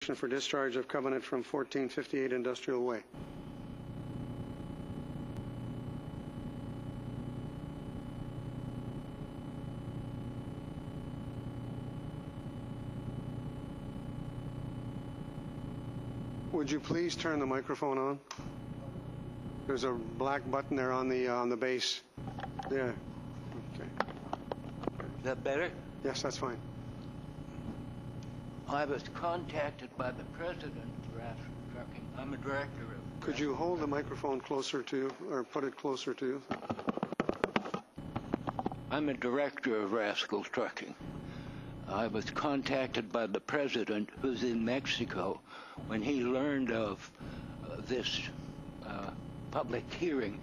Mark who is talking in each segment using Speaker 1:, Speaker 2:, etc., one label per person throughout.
Speaker 1: application for discharge of covenant from 1458 Industrial Way. Would you please turn the microphone on? There's a black button there on the base. Yeah. Okay.
Speaker 2: Is that better?
Speaker 1: Yes, that's fine.
Speaker 2: I was contacted by the president of Rascal Trucking. I'm a director of...
Speaker 1: Could you hold the microphone closer to you, or put it closer to you?
Speaker 2: I'm a director of Rascal Trucking. I was contacted by the president, who's in Mexico, when he learned of this public hearing.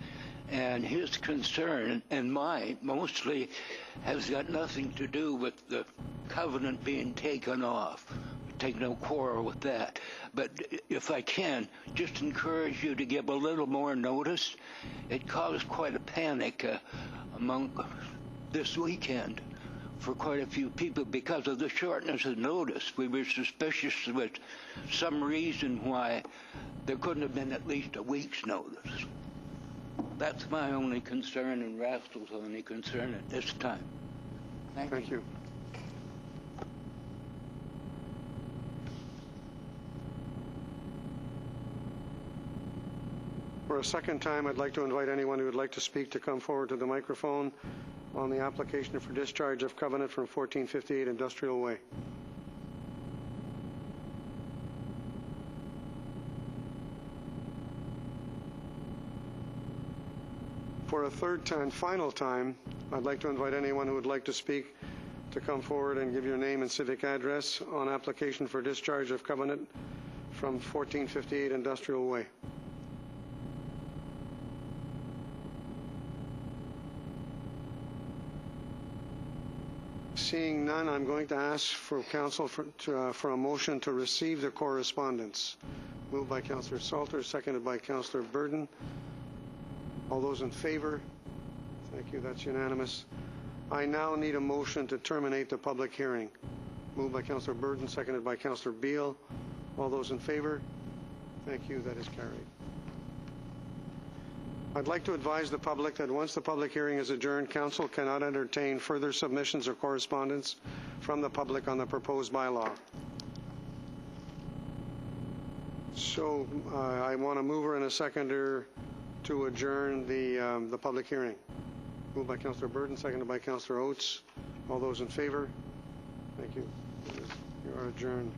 Speaker 2: And his concern, and mine mostly, has got nothing to do with the covenant being taken off. Take no quarrel with that. But if I can, just encourage you to give a little more notice. It caused quite a panic among this weekend for quite a few people because of the shortness of notice. We were suspicious with some reason why there couldn't have been at least a week's notice. That's my only concern, and Rascal's only concern at this time. Thank you.
Speaker 1: For a second time, I'd like to invite anyone who would like to speak to come forward to the microphone on the application for discharge of covenant from 1458 Industrial Way. For a third time, final time, I'd like to invite anyone who would like to speak to come forward and give your name and civic address on application for discharge of covenant from 1458 Industrial Way. Seeing none, I'm going to ask for council for a motion to receive the correspondence. Moved by Councillor Salter, seconded by Councillor Burden. All those in favor? Thank you. That's unanimous. I now need a motion to terminate the public hearing. Moved by Councillor Burden, seconded by Councillor Beale. All those in favor? Thank you. That is carried. I'd like to advise the public that once the public hearing is adjourned, Council cannot entertain further submissions or correspondence from the public on the proposed bylaw. So I want a mover and a seconder to adjourn the public hearing. Moved by Councillor Burden, seconded by Councillor Oates. All those in favor? Thank you. You are adjourned.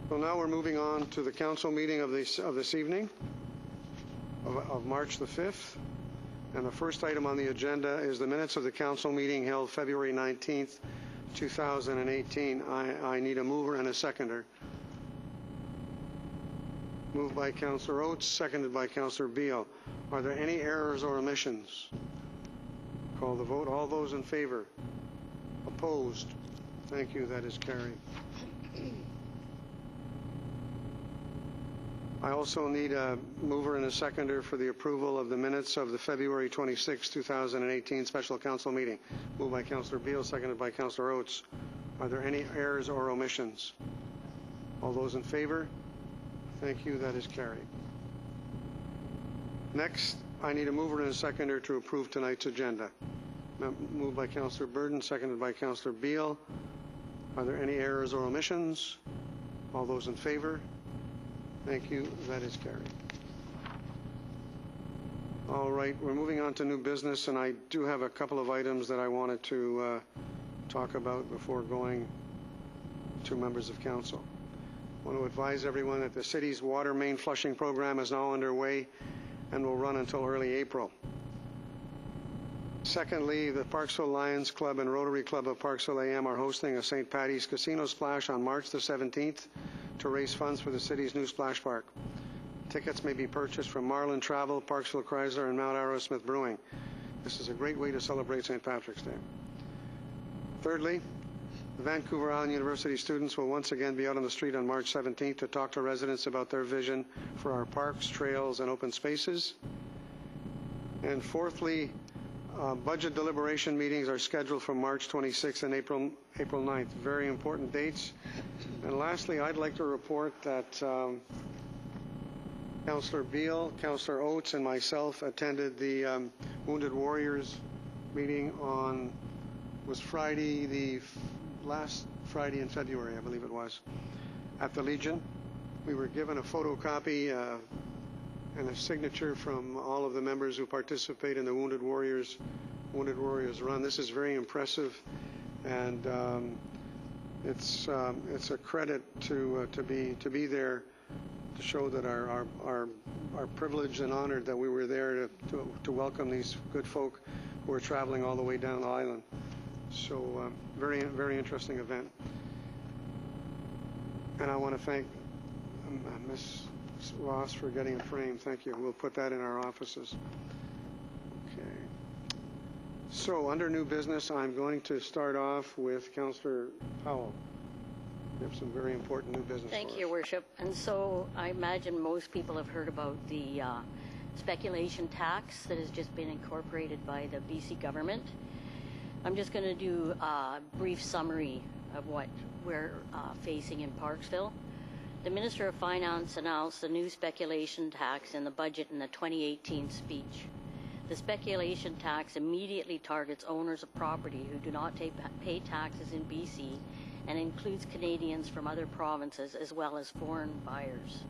Speaker 1: So now we're moving on to the council meeting of this evening. Of March the 5th. And the first item on the agenda is the minutes of the council meeting held February 19th, 2018. I need a mover and a seconder. Moved by Councillor Oates, seconded by Councillor Beale. Are there any errors or omissions? Call the vote. All those in favor? Opposed? Thank you. That is carried. I also need a mover and a seconder for the approval of the minutes of the February 26, 2018 special council meeting. Moved by Councillor Beale, seconded by Councillor Oates. Are there any errors or omissions? All those in favor? Thank you. That is carried. Next, I need a mover and a seconder to approve tonight's agenda. Moved by Councillor Burden, seconded by Councillor Beale. Are there any errors or omissions? All those in favor? Thank you. That is carried. All right, we're moving on to new business, and I do have a couple of items that I wanted to talk about before going to members of council. I want to advise everyone that the city's water main flushing program is now underway and will run until early April. Secondly, the Parksville Lions Club and Rotary Club of Parksville AM are hosting a St. Paddy's Casino Splash on March the 17th to raise funds for the city's new splash park. Tickets may be purchased from Marlin Travel, Parksville Chrysler, and Mount Arrowsmith Brewing. This is a great way to celebrate St. Patrick's Day. Thirdly, the Vancouver Island University students will once again be out on the street on March 17th to talk to residents about their vision for our parks, trails, and open spaces. And fourthly, Budget deliberation meetings are scheduled for March 26th and April 9th. Very important dates. And lastly, I'd like to report that Councillor Beal, Councillor Oates, and myself attended the Wounded Warriors meeting was Friday, the last Friday in February, I believe it was, at the Legion. We were given a photocopy and a signature from all of the members who participate in the Wounded Warriors run. This is very impressive, and it's a credit to be there, to show that our privileged and honored that we were there to welcome these good folk who are traveling all the way down the island. So very interesting event. And I want to thank Ms. Ross for getting a frame. Thank you. We'll put that in our offices. Okay. So under new business, I'm going to start off with Councillor Powell. We have some very important new business.
Speaker 3: Thank you, Your Worship. And so I imagine most people have heard about the speculation tax that has just been incorporated by the BC government. I'm just going to do a brief summary of what we're facing in Parksville. The Minister of Finance announced a new speculation tax in the budget in the 2018 speech. The speculation tax immediately targets owners of property who do not pay taxes in BC and includes Canadians from other provinces as well as foreign buyers.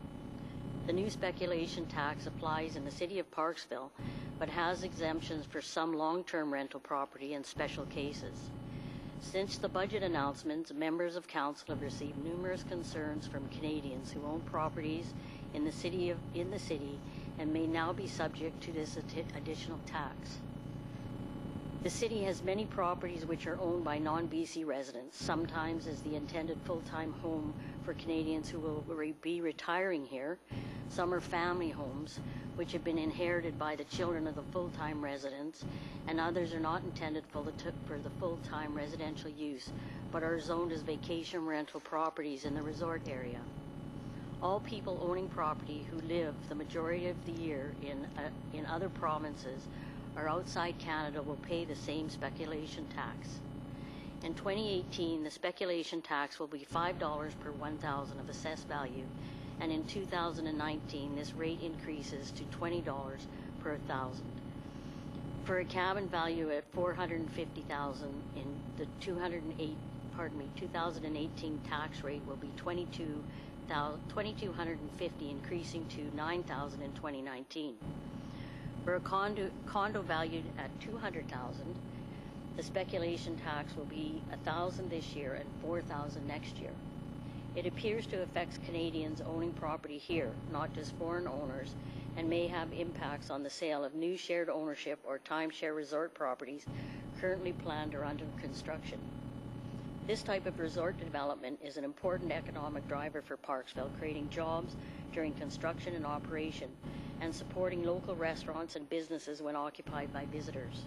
Speaker 3: The new speculation tax applies in the City of Parksville, but has exemptions for some long-term rental property in special cases. Since the budget announcements, members of Council have received numerous concerns from Canadians who own properties in the city and may now be subject to this additional tax. The City has many properties which are owned by non-BC residents, sometimes as the intended full-time home for Canadians who will be retiring here. Some are family homes, which have been inherited by the children of the full-time residents, and others are not intended for the full-time residential use, but are zoned as vacation rental properties in the resort area. All people owning property who live the majority of the year in other provinces or outside Canada will pay the same speculation tax. In 2018, the speculation tax will be $5 per 1,000 of assessed value, and in 2019, this rate increases to $20 per 1,000. For a cabin value at $450,000 in the 2018 tax rate will be $2,250, increasing to $9,000 in 2019. For a condo valued at $200,000, the speculation tax will be $1,000 this year and $4,000 next year. It appears to affect Canadians owning property here, not just foreign owners, and may have impacts on the sale of new shared ownership or timeshare resort properties currently planned or under construction. This type of resort development is an important economic driver for Parksville, creating jobs during construction and operation, and supporting local restaurants and businesses when occupied by visitors.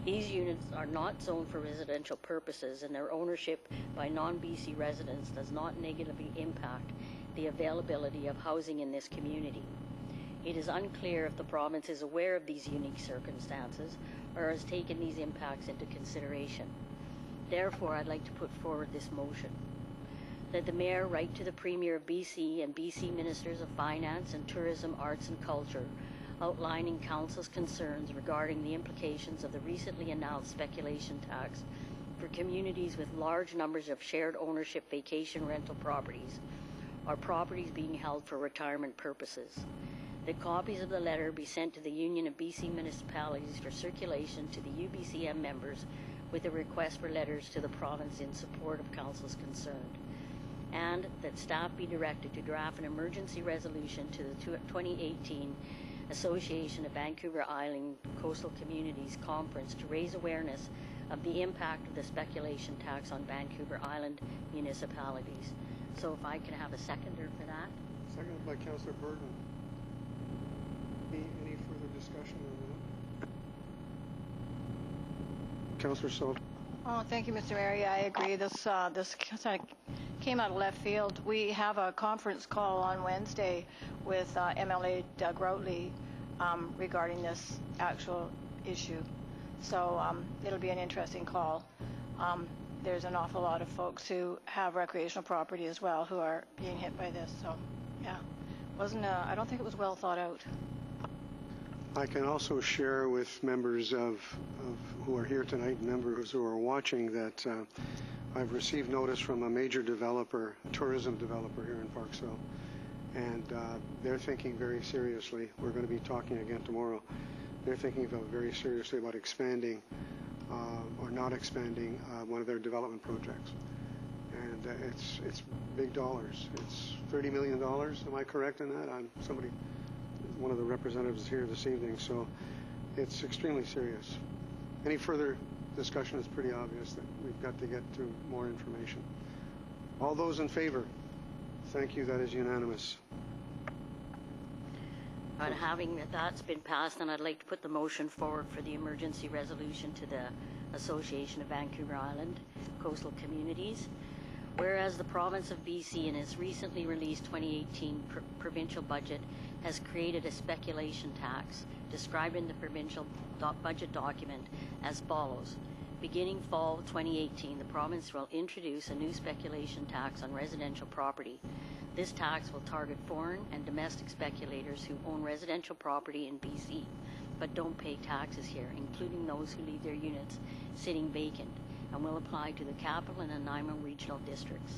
Speaker 3: These units are not zoned for residential purposes, and their ownership by non-BC residents does not negatively impact the availability of housing in this community. It is unclear if the province is aware of these unique circumstances or has taken these impacts into consideration. Therefore, I'd like to put forward this motion: that the Mayor write to the Premier of BC and BC Ministers of Finance and Tourism, Arts and Culture, outlining Council's concerns regarding the implications of the recently announced speculation tax for communities with large numbers of shared ownership vacation rental properties or properties being held for retirement purposes. That copies of the letter be sent to the Union of BC Municipalities for circulation to the UBCM members with a request for letters to the province in support of Council's concern. And that staff be directed to draft an emergency resolution to the 2018 Association of Vancouver Island Coastal Communities Conference to raise awareness of the impact of the speculation tax on Vancouver Island municipalities. So if I can have a seconder for that.
Speaker 1: Seconded by Councillor Burton. Any further discussion on that? Councillor Sullivan.
Speaker 4: Oh, thank you, Mr. Mayor. Yeah, I agree. This kind of came out of left field. We have a conference call on Wednesday with MLA Doug Routley regarding this actual issue. So it'll be an interesting call. There's an awful lot of folks who have recreational property as well who are being hit by this. So, yeah, I don't think it was well thought out.
Speaker 1: I can also share with members of who are here tonight, members who are watching, that I've received notice from a major developer, a tourism developer here in Parksville, and they're thinking very seriously. We're going to be talking again tomorrow. They're thinking very seriously about expanding or not expanding one of their development projects. And it's big dollars. It's $30 million. Am I correct in that? One of the representatives is here this evening, so it's extremely serious. Any further discussion is pretty obvious that we've got to get to more information. All those in favor? Thank you. That is unanimous.
Speaker 3: And having that's been passed, then I'd like to put the motion forward for the emergency resolution to the Association of Vancouver Island Coastal Communities. Whereas the province of BC in its recently released 2018 provincial budget has created a speculation tax described in the provincial budget document as follows. Beginning fall 2018, the province will introduce a new speculation tax on residential property. This tax will target foreign and domestic speculators who own residential property in BC but don't pay taxes here, including those who leave their units sitting vacant, and will apply to the Capital and Nanaimo regional districts.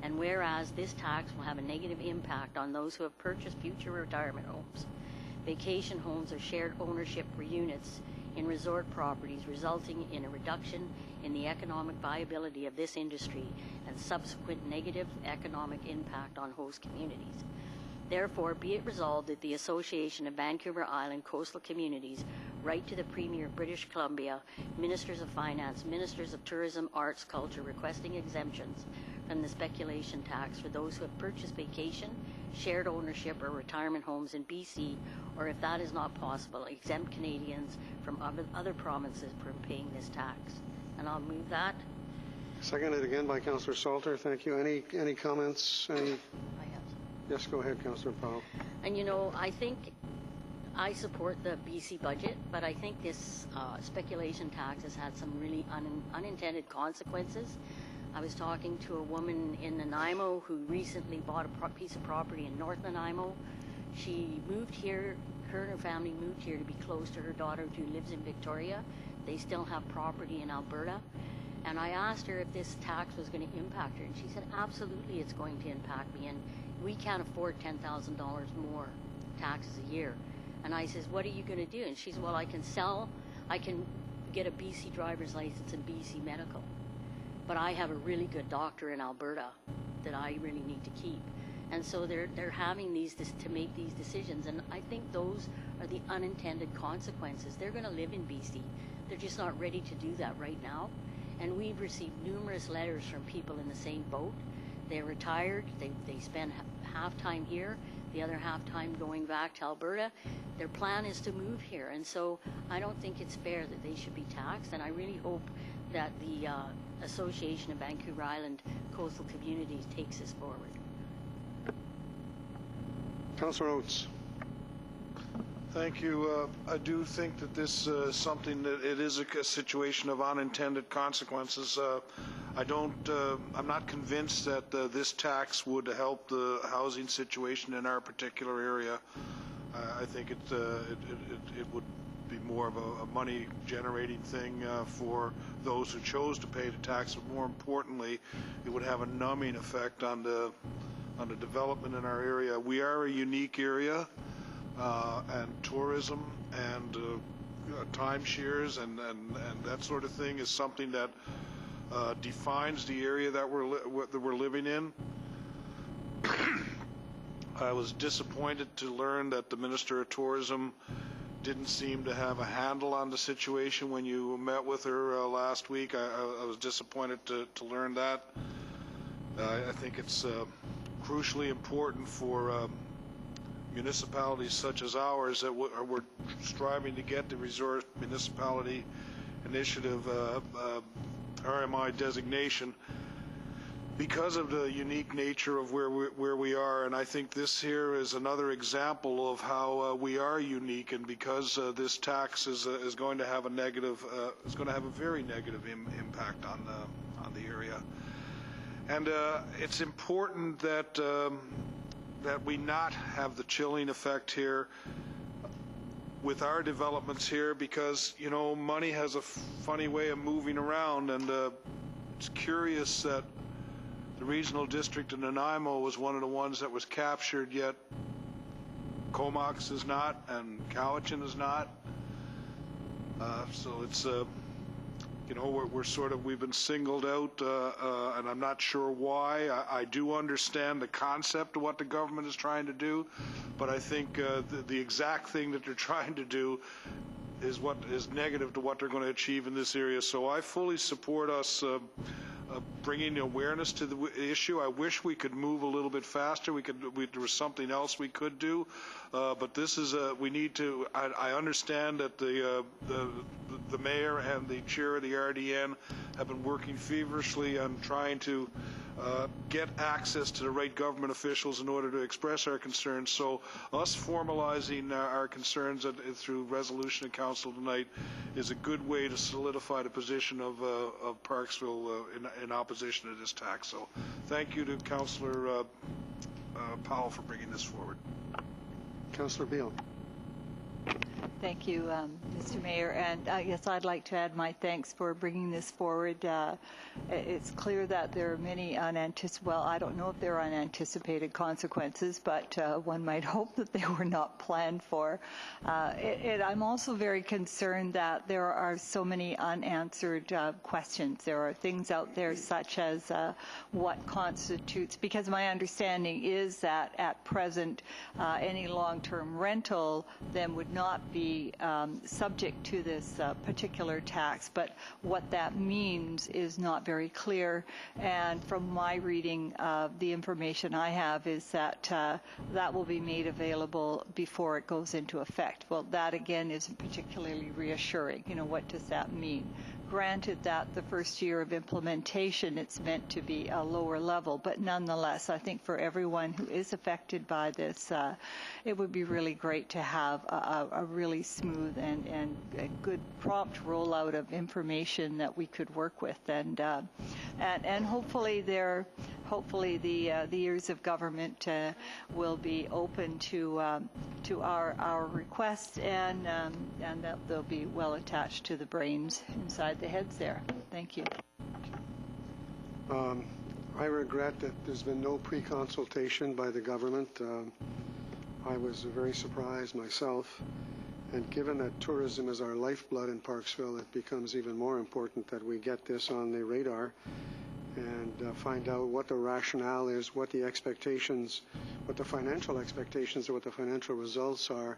Speaker 3: And whereas this tax will have a negative impact on those who have purchased future retirement homes, vacation homes, or shared ownership for units in resort properties, resulting in a reduction in the economic viability of this industry and subsequent negative economic impact on host communities. Therefore, be it resolved that the Association of Vancouver Island Coastal Communities write to the Premier of British Columbia, Ministers of Finance, Ministers of Tourism, Arts, Culture, requesting exemptions from the speculation tax for those who have purchased vacation, shared ownership, or retirement homes in BC, or if that is not possible, exempt Canadians from other provinces from paying this tax. And I'll move that.
Speaker 1: Seconded again by Councillor Salter. Thank you. Any comments?
Speaker 3: I have.
Speaker 1: Yes, go ahead, Councillor Powell.
Speaker 3: And you know, I think I support the BC budget, but I think this speculation tax has had some really unintended consequences. I was talking to a woman in Nanaimo who recently bought a piece of property in North Nanaimo. She moved here, her and her family moved here to be close to her daughter who lives in Victoria. They still have property in Alberta. And I asked her if this tax was going to impact her, and she said, absolutely it's going to impact me, and we can't afford $10,000 more taxes a year. And I says, what are you going to do? And she says, well, I can get a BC driver's license and BC medical. But I have a really good doctor in Alberta that I really need to keep. And so they're having to make these decisions, and I think those are the unintended consequences. They're going to live in BC. They're just not ready to do that right now. And we've received numerous letters from people in the same boat. They're retired. They spend half time here, the other half time going back to Alberta. Their plan is to move here. And so I don't think it's fair that they should be taxed. And I really hope that the Association of Vancouver Island Coastal Communities takes this forward.
Speaker 1: Councillor Oates.
Speaker 5: Thank you. I do think that this is something that it is a situation of unintended consequences. I'm not convinced that this tax would help the housing situation in our particular area. I think it would be more of a money generating thing for those who chose to pay the tax, but more importantly, it would have a numbing effect on the development in our area. We are a unique area. And tourism and timeshares and that sort of thing is something that defines the area that we're living in. I was disappointed to learn that the Minister of Tourism didn't seem to have a handle on the situation when you met with her last week. I was disappointed to learn that. I think it's crucially important for municipalities such as ours that we're striving to get the Resort Municipality Initiative RMI designation because of the unique nature of where we are, and I think this here is another example of how we are unique, and because this tax is going to have a negative, is going to have a very negative impact on the area, and it's important that that we not have the chilling effect here with our developments here, because you know money has a funny way of moving around, and it's curious that the regional district in Nanaimo was one of the ones that was captured, yet Comox is not, and Cowichan is not. So it's, you know, we've been singled out, and I'm not sure why. I do understand the concept of what the government is trying to do, but I think the exact thing that they're trying to do is what is negative to what they're going to achieve in this area. So I fully support us bringing awareness to the issue. I wish we could move a little bit faster. There was something else we could do, but this is we need to. I understand that the mayor and the chair of the RDN have been working feverishly on trying to get access to the right government officials in order to express our concerns. So us formalizing our concerns through resolution of council tonight is a good way to solidify the position of Parksville in opposition to this tax. So thank you to Councillor Powell for bringing this forward.
Speaker 1: Councillor Beal.
Speaker 6: Thank you, Mr. Mayor. And yes, I'd like to add my thanks for bringing this forward. It's clear that there are many well, I don't know if there are unanticipated consequences, but one might hope that they were not planned for. I'm also very concerned that there are so many unanswered questions. There are things out there such as what constitutes, because my understanding is that at present any long-term rental then would not be subject to this particular tax, but what that means is not very clear. And from my reading of the information I have is that that will be made available before it goes into effect. Well, that again isn't particularly reassuring. You know, what does that mean? Granted that the first year of implementation, it's meant to be a lower level, but nonetheless, I think for everyone who is affected by this, it would be really great to have a really smooth and a good prompt rollout of information that we could work with, and hopefully the ears of government will be open to our requests, and that they'll be well attached to the brains inside the heads there. Thank you.
Speaker 1: I regret that there's been no pre-consultation by the government. I was very surprised myself, and given that tourism is our lifeblood in Parksville, it becomes even more important that we get this on the radar and find out what the rationale is, what the expectations, what the financial expectations or what the financial results are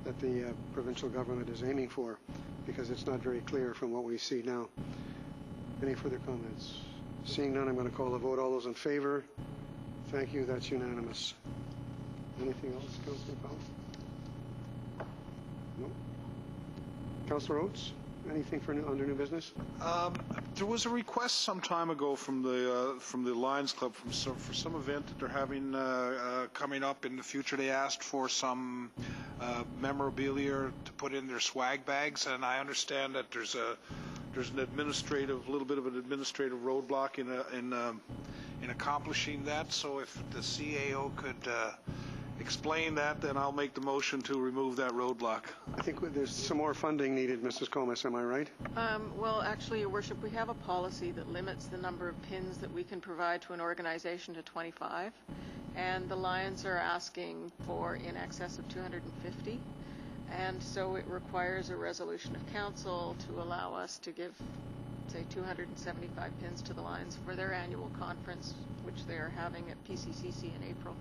Speaker 1: that the provincial government is aiming for, because it's not very clear from what we see now. Any further comments? Seeing none, I'm going to call the vote. All those in favor? Thank you. That's unanimous. Anything else, Councillor Powell? No? Councillor Oates? Anything for under new business?
Speaker 5: There was a request some time ago from the Lions Club for some event that they're having coming up in the future. They asked for some memorabilia to put in their swag bags, and I understand that there's an little bit of an administrative roadblock in accomplishing that. So if the CAO could explain that, then I'll make the motion to remove that roadblock.
Speaker 1: I think there's some more funding needed, Mrs. Comas, am I right?
Speaker 7: Well, actually, Your Worship, we have a policy that limits the number of pins that we can provide to an organization to 25, and the Lions are asking for in excess of 250, and so it requires a resolution of council to allow us to give, say, 275 pins to the Lions for their annual conference, which they are having at PCCC in April.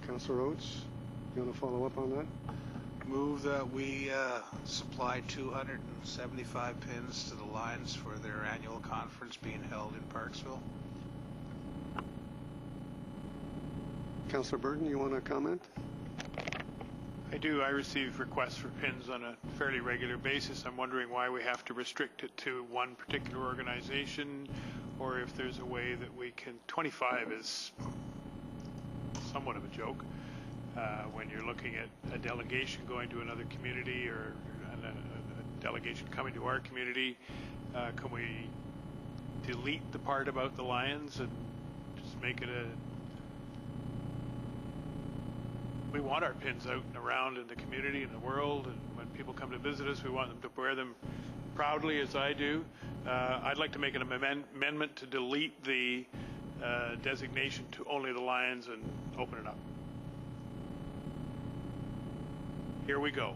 Speaker 1: Councillor Oates, you want to follow up on that?
Speaker 5: Move that we supply 275 pins to the Lions for their annual conference being held in Parksville.
Speaker 1: Councillor Burton, you want to comment?
Speaker 8: I do. I receive requests for pins on a fairly regular basis. I'm wondering why we have to restrict it to one particular organization. or if there's a way that we can, 25 is somewhat of a joke when you're looking at a delegation going to another community or a delegation coming to our community. Can we delete the part about the Lions and just make it we want our pins out and around in the community and the world, and when people come to visit us, we want them to wear them proudly, as I do. I'd like to make an amendment to delete the designation to only the Lions and open it up. Here we go.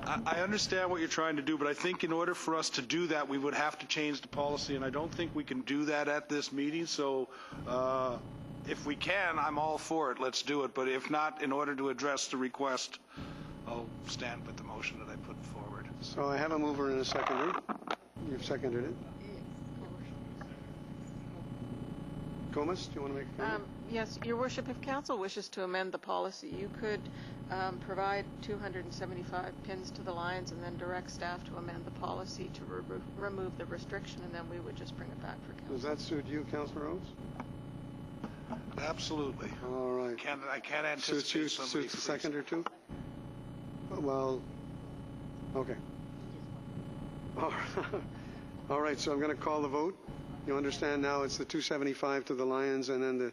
Speaker 5: I understand what you're trying to do, but I think in order for us to do that, we would have to change the policy, and I don't think we can do that at this meeting. So if we can, I'm all for it. Let's do it. But if not, in order to address the request, I'll stand with the motion that I put forward.
Speaker 1: So I have a mover and a seconder. You've seconded it. Comas, do you want to make a comment?
Speaker 7: Yes, Your Worship, if Council wishes to amend the policy, you could provide 275 pins to the Lions and then direct staff to amend the policy to remove the restriction, and then we would just bring it back for Council.
Speaker 1: Does that suit you, Councillor Oates?
Speaker 5: Absolutely.
Speaker 1: All right.
Speaker 5: I can't anticipate
Speaker 1: Suits you,
Speaker 5: somebody
Speaker 1: suits the
Speaker 5: freezing.
Speaker 1: seconder too? Well, okay. All right, so I'm going to call the vote. You understand now it's the 275 to the Lions and then the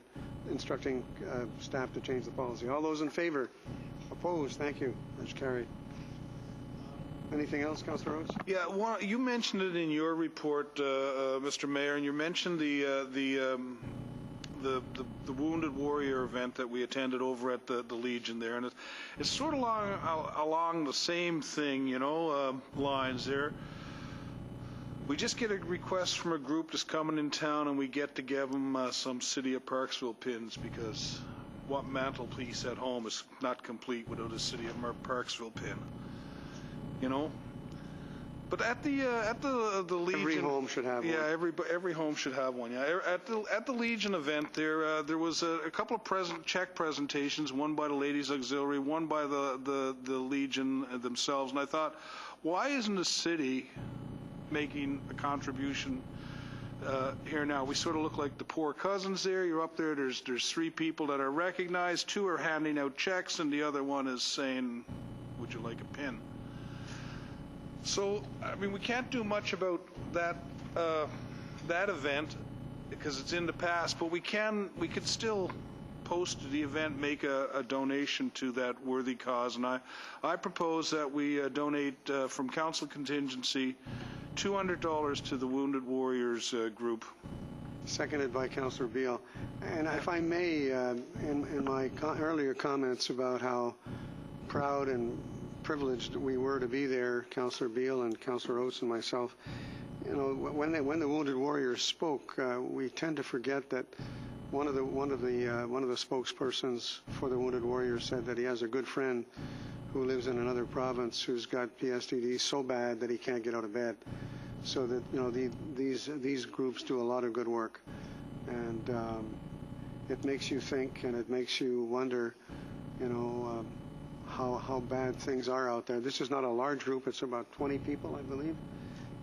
Speaker 1: instructing staff to change the policy. All those in favor? Opposed? Thank you. That's carried. Anything else, Councillor Oates?
Speaker 5: Yeah, you mentioned it in your report, Mr. Mayor, and you mentioned the Wounded Warrior event that we attended over at the Legion there, and it's sort of along the same thing, lines there. We just get a request from a group that's coming in town, and we get to give them some City of Parksville pins, because what mantelpiece at home is not complete without a City of Parksville pin, But at the Legion,
Speaker 1: Every home should have one.
Speaker 5: Yeah, every home should have one. Yeah, at the Legion event there was a couple of check presentations, one by the Ladies Auxiliary, one by the Legion themselves, and I thought, why isn't the city making a contribution here now? We sort of look like the poor cousins there. You're up there, there's 3 people that are recognized, 2 are handing out checks, and the other one is saying, would you like a pin? So, I mean, we can't do much about that event because it's in the past, but we could still post the event, make a donation to that worthy cause, and I propose that we donate from council contingency $200 to the Wounded Warriors group.
Speaker 1: Seconded by Councillor Beale. And if I may, in my earlier comments about how proud and privileged we were to be there, Councillor Beale and Councillor Oates and myself, when the Wounded Warriors spoke, we tend to forget that one of the spokespersons for the Wounded Warriors said that he has a good friend who lives in another province who's got PSTD so bad that he can't get out of bed. So that these groups do a lot of good work, and it makes you think and it makes you wonder, how bad things are out there. This is not a large group; it's about 20 people, I believe,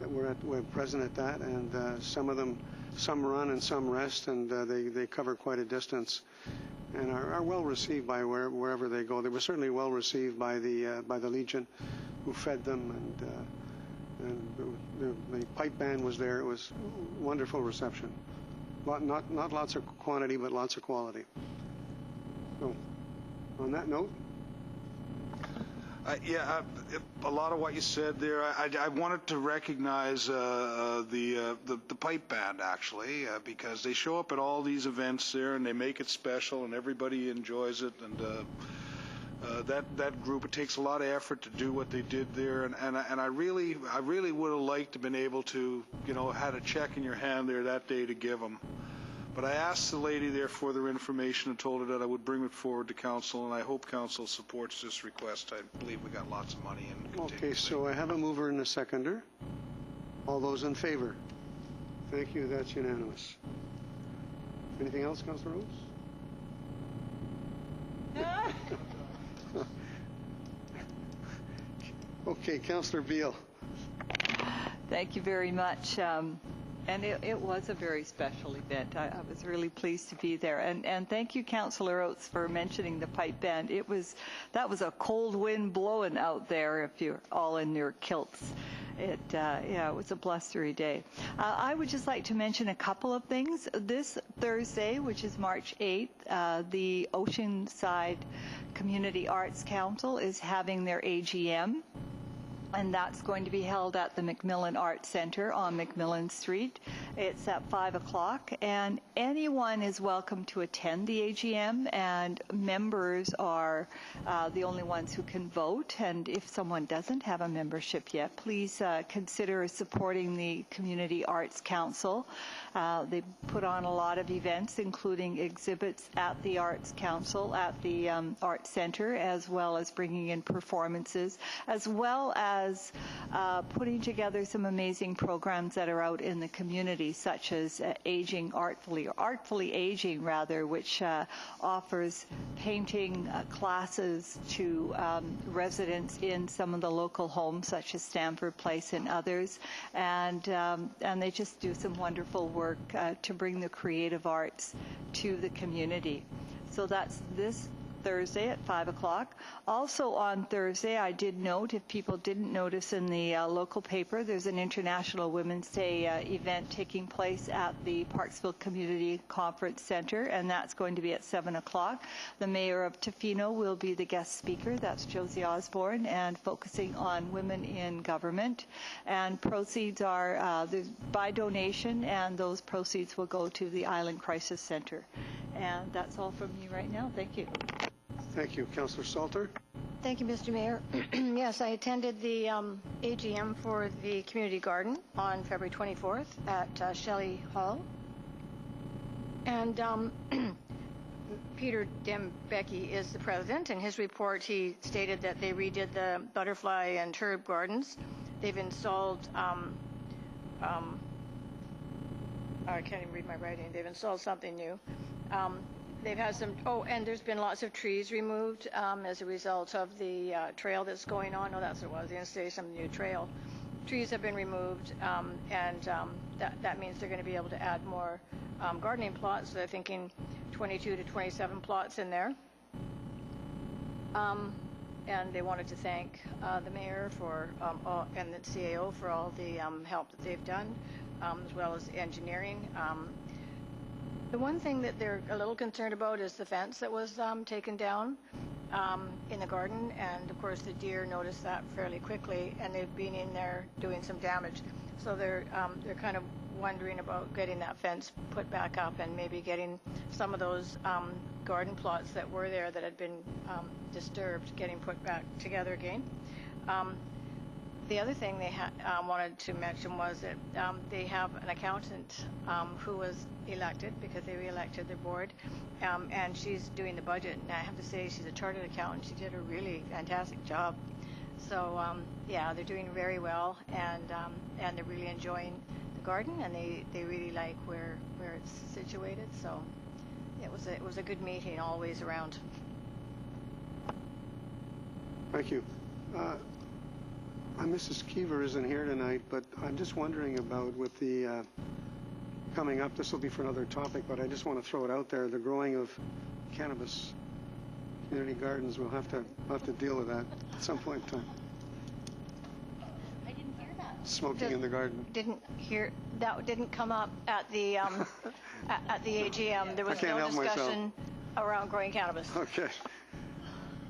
Speaker 1: that we're present at that, and some run and some rest, and they cover quite a distance, and are well received by wherever they go. They were certainly well received by the Legion, who fed them, and the pipe band was there. It was wonderful reception. Not lots of quantity, but lots of quality. So, on that note.
Speaker 5: A lot of what you said there. I wanted to recognize the pipe band actually, because they show up at all these events there and they make it special and everybody enjoys it. And that group, it takes a lot of effort to do what they did there. And I really would have liked to have been able to, had a check in your hand there that day to give them. But I asked the lady there for their information and told her that I would bring it forward to council, and I hope council supports this request. I believe we got lots of money in.
Speaker 1: Okay, so I have a mover and a seconder. All those in favor? Thank you. That's unanimous. Anything else, Councillor Oates? Okay, Councillor Beale.
Speaker 6: Thank you very much. And it was a very special event. I was really pleased to be there. And thank you, Councillor Oates, for mentioning the pipe band. That was a cold wind blowing out there if you're all in your kilts. It was a blustery day. I would just like to mention a couple of things. This Thursday, which is March 8th, the Oceanside Community Arts Council is having their AGM. And that's going to be held at the Macmillan Arts Centre on Macmillan Street. It's at 5 o'clock, and anyone is welcome to attend the AGM, and members are the only ones who can vote. And if someone doesn't have a membership yet, please consider supporting the Community Arts Council. They put on a lot of events, including exhibits at the Arts Council, at the Arts Centre, as well as bringing in performances, as well as putting together some amazing programs that are out in the community, such as Aging Artfully, or Artfully Aging, rather, which offers painting classes to residents in some of the local homes, such as Stamford Place and others. And they just do some wonderful work to bring the creative arts to the community. So that's this Thursday at 5 o'clock. Also on Thursday, I did note, if people didn't notice in the local paper, there's an International Women's Day event taking place at the Parksville Community Conference Center, and that's going to be at 7 o'clock. The Mayor of Tofino will be the guest speaker. That's Josie Osborne, and focusing on women in government. And proceeds are by donation, and those proceeds will go to the Island Crisis Center. And that's all from me right now. Thank you.
Speaker 1: Thank you. Councillor Salter?
Speaker 4: Thank you, Mr. Mayor. Yes, I attended the AGM for the community garden on February 24th at Shelley Hall. And Peter Dembecki is the president. In his report, he stated that they redid the butterfly and herb gardens. They've installed, I can't even read my writing. They've installed something new. They've had some, and there's been lots of trees removed as a result of the trail that's going on. No, that's what it was. They installed some new trail. Trees have been removed, and that means they're going to be able to add more gardening plots. So they're thinking 22 to 27 plots in there. And they wanted to thank the mayor for and the CAO for all the help that they've done, as well as engineering. The one thing that they're a little concerned about is the fence that was taken down in the garden, and of course the deer noticed that fairly quickly, and they've been in there doing some damage. So they're kind of wondering about getting that fence put back up and maybe getting some of those garden plots that were there that had been disturbed getting put back together again. The other thing they wanted to mention was that they have an accountant who was elected because they re-elected their board, and she's doing the budget. And I have to say, she's a chartered accountant. She did a really fantastic job. So yeah, they're doing very well, and they're really enjoying the garden, and they really like where it's situated. So it was a good meeting all ways around.
Speaker 1: Thank you. Mrs. Keever isn't here tonight, but I'm just wondering about with the coming up, this will be for another topic, but I just want to throw it out there, the growing of cannabis community gardens. We'll have to deal with that at some point in time.
Speaker 3: I didn't hear that.
Speaker 1: Smoking in the garden.
Speaker 4: That didn't come up at the at the AGM. There was no discussion around growing cannabis.
Speaker 1: Okay.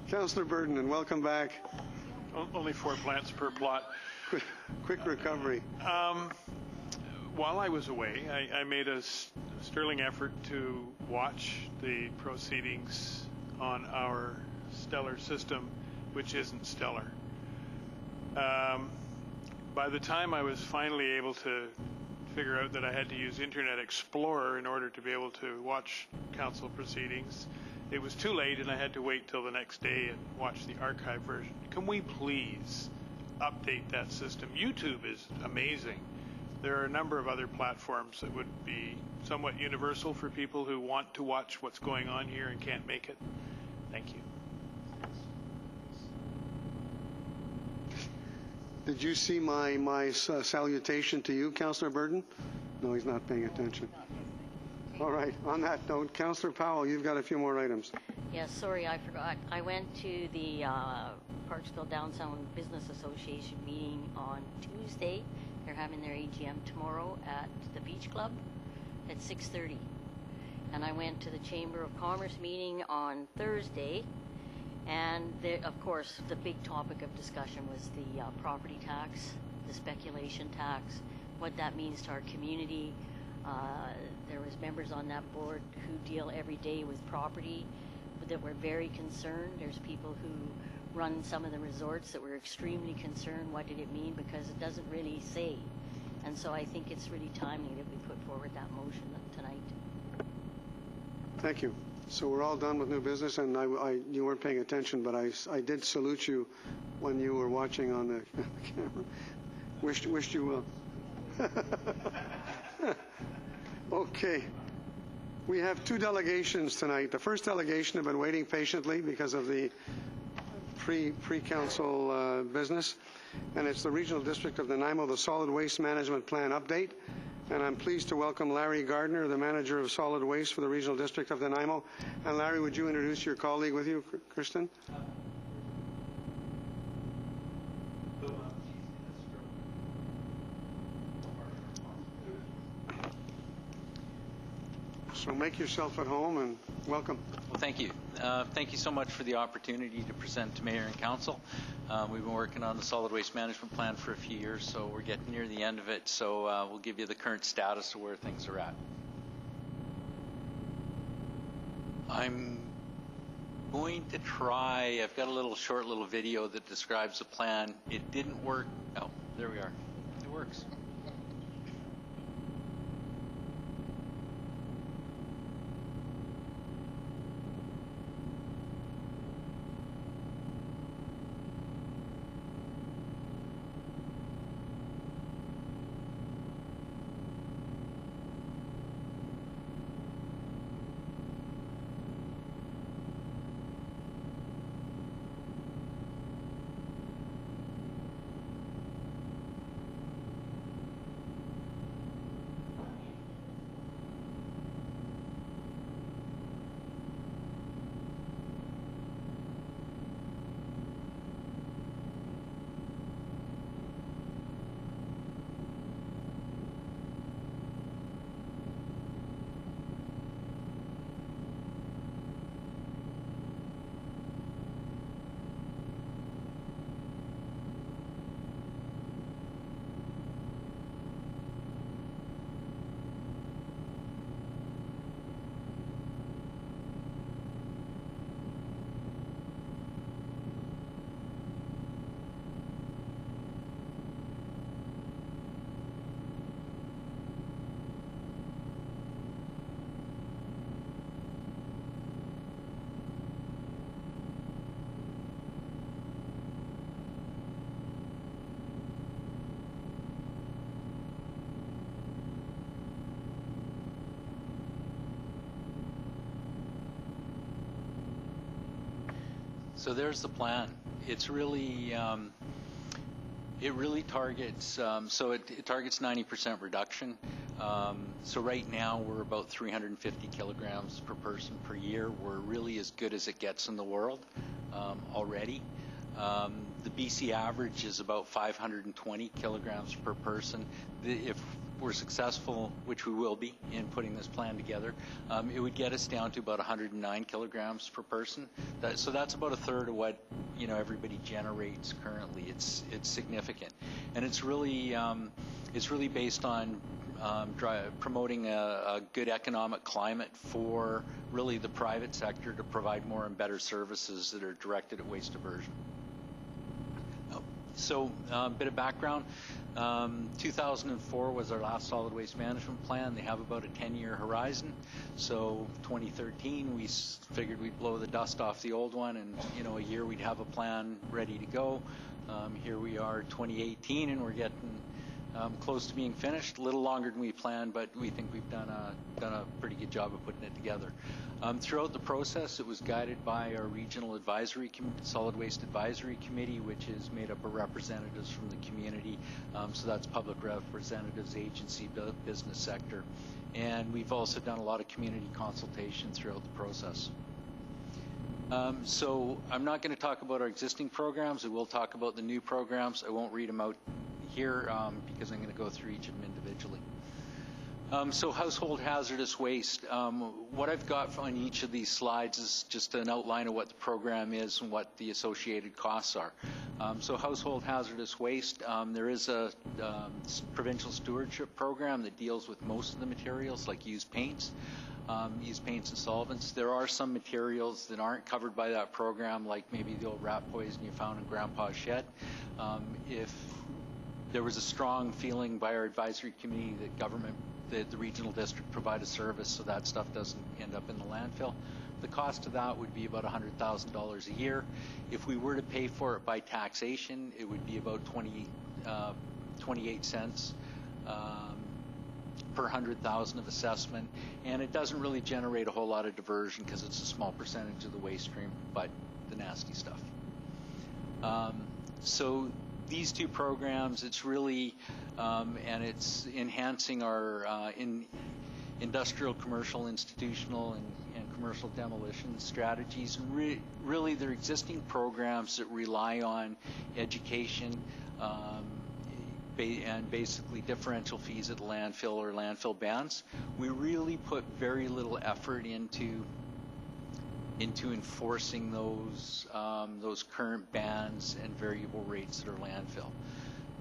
Speaker 1: Councillor Burden, and welcome back.
Speaker 8: Only 4 plants per plot.
Speaker 1: Quick recovery.
Speaker 8: While I was away, I made a sterling effort to watch the proceedings on our stellar system, which isn't stellar. By the time I was finally able to figure out that I had to use Internet Explorer in order to be able to watch council proceedings, it was too late, and I had to wait till the next day and watch the archive version. Can we please update that system? YouTube is amazing. There are a number of other platforms that would be somewhat universal for people who want to watch what's going on here and can't make it. Thank you.
Speaker 1: Did you see my salutation to you, Councillor Burton? No, he's not paying attention. All right. On that note, Councillor Powell, you've got a few more items.
Speaker 3: Yes, sorry, I forgot. I went to the Parksville Downtown Business Association meeting on Tuesday. They're having their AGM tomorrow at the Beach Club at 6:30. And I went to the Chamber of Commerce meeting on Thursday. And of course, the big topic of discussion was the property tax, the speculation tax, what that means to our community. There was members on that board who deal every day with property that were very concerned. There's people who run some of the resorts that were extremely concerned. What did it mean? Because it doesn't really say. And so I think it's really timely that we put forward that motion tonight.
Speaker 1: Thank you. So we're all done with new business, and you weren't paying attention, but I did salute you when you were watching on the camera. Wished you well. Okay. We have two delegations tonight. The first delegation have been waiting patiently because of the pre-council business, and it's the Regional District of Nanaimo, the Solid Waste Management Plan update. And I'm pleased to welcome Larry Gardner, the Manager of Solid Waste for the Regional District of Nanaimo. And Larry, would you introduce your colleague with you, Kristen? So make yourself at home and welcome.
Speaker 9: Well, thank you. Thank you so much for the opportunity to present to Mayor and Council. We've been working on the solid waste management plan for a few years, so we're getting near the end of it. So we'll give you the current status of where things are at. I'm going to try, I've got a short little video that describes the plan. It didn't work. Oh, there we are. It works. So there's the plan. It's really, it really targets, so it targets 90% reduction. So right now we're about 350 kilograms per person per year. We're really as good as it gets in the world already. The BC average is about 520 kilograms per person. If we're successful, which we will be in putting this plan together, it would get us down to about 109 kilograms per person. So that's about a third of what everybody generates currently. It's significant, and it's really based on promoting a good economic climate for really the private sector to provide more and better services that are directed at waste diversion. So a bit of background. 2004 was our last solid waste management plan. They have about a 10-year horizon. So 2013, we figured we'd blow the dust off the old one, and a year we'd have a plan ready to go. Here we are, 2018, and we're getting close to being finished, a little longer than we planned, but we think we've done a pretty good job of putting it together. Throughout the process, it was guided by our regional advisory, solid waste advisory committee, which is made up of representatives from the community. So that's public representatives, agency, business sector. And we've also done a lot of community consultation throughout the process. So I'm not going to talk about our existing programs. I will talk about the new programs. I won't read them out here because I'm going to go through each of them individually. So household hazardous waste. What I've got on each of these slides is just an outline of what the program is and what the associated costs are. So household hazardous waste, there is a provincial stewardship program that deals with most of the materials like used paints and solvents. There are some materials that aren't covered by that program, like maybe the old rat poison you found in Grandpa's shed. If there was a strong feeling by our advisory committee that the regional district provide a service so that stuff doesn't end up in the landfill, the cost of that would be about $100,000 a year. If we were to pay for it by taxation, it would be about 28 cents per 100,000 of assessment, and it doesn't really generate a whole lot of diversion because it's a small percentage of the waste stream, but the nasty stuff. So these two programs, it's really, and it's enhancing our industrial, commercial, institutional, and commercial demolition strategies. Really, they're existing programs that rely on education and basically differential fees at the landfill or landfill bans. We really put very little effort into enforcing those current bans and variable rates at our landfill.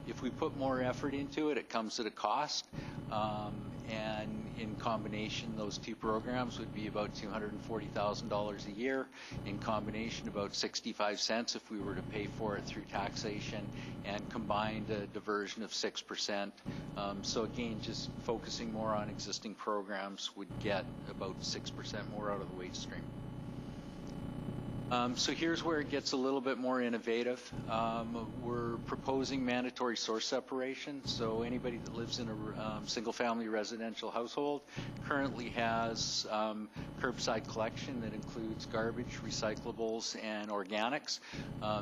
Speaker 9: If we put more effort into it, it comes at a cost, and in combination, those two programs would be about $240,000 a year. In combination, about 65 cents if we were to pay for it through taxation, and combined a diversion of 6%. So again, just focusing more on existing programs would get about 6% more out of the waste stream. So here's where it gets a little bit more innovative. We're proposing mandatory source separation. So anybody that lives in a single-family residential household currently has curbside collection that includes garbage, recyclables, and organics.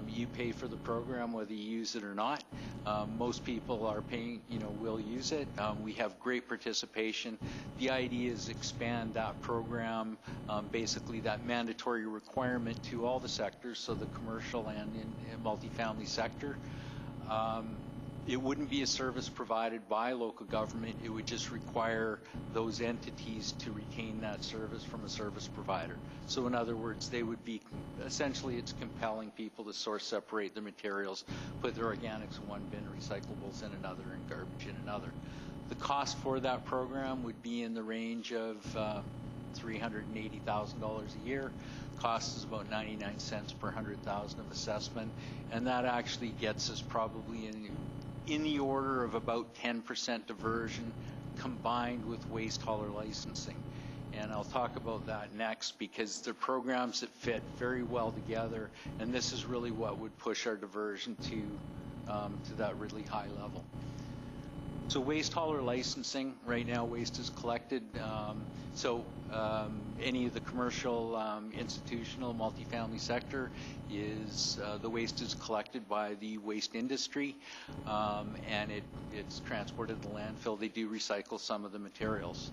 Speaker 9: You pay for the program whether you use it or not. Most people are paying, will use it. We have great participation. The idea is expand that program, basically that mandatory requirement to all the sectors, so the commercial and in multifamily sector. It wouldn't be a service provided by local government. It would just require those entities to retain that service from a service provider. So in other words, they would be, essentially it's compelling people to source separate their materials, put their organics in one bin, recyclables in another, and garbage in another. The cost for that program would be in the range of $380,000 a year. Cost is about 99 cents per 100,000 of assessment, and that actually gets us probably in the order of about 10% diversion combined with waste hauler licensing. And I'll talk about that next because they're programs that fit very well together, and this is really what would push our diversion to that really high level. So waste hauler licensing, right now waste is collected. Any of the commercial, institutional, multifamily sector is, the waste is collected by the waste industry, and it's transported to the landfill. They do recycle some of the materials.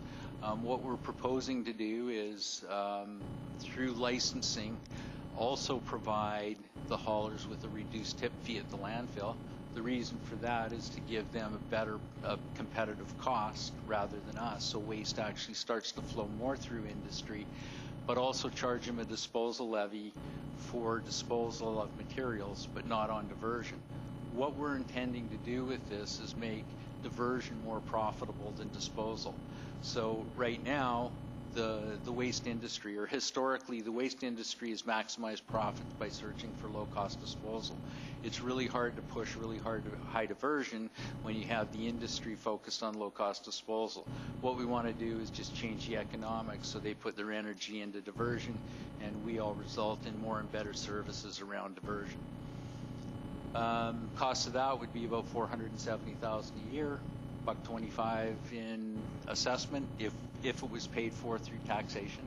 Speaker 9: What we're proposing to do is, through licensing, also provide the haulers with a reduced tip fee at the landfill. The reason for that is to give them a better competitive cost rather than us, so waste actually starts to flow more through industry, but also charge them a disposal levy for disposal of materials, but not on diversion. What we're intending to do with this is make diversion more profitable than disposal. So right now, the waste industry, or historically, the waste industry has maximized profits by searching for low-cost disposal. It's really hard to push really hard to high diversion when you have the industry focused on low-cost disposal. What we want to do is just change the economics so they put their energy into diversion, and we all result in more and better services around diversion. Cost of that would be about $470,000 a year, $1.25 in assessment if it was paid for through taxation.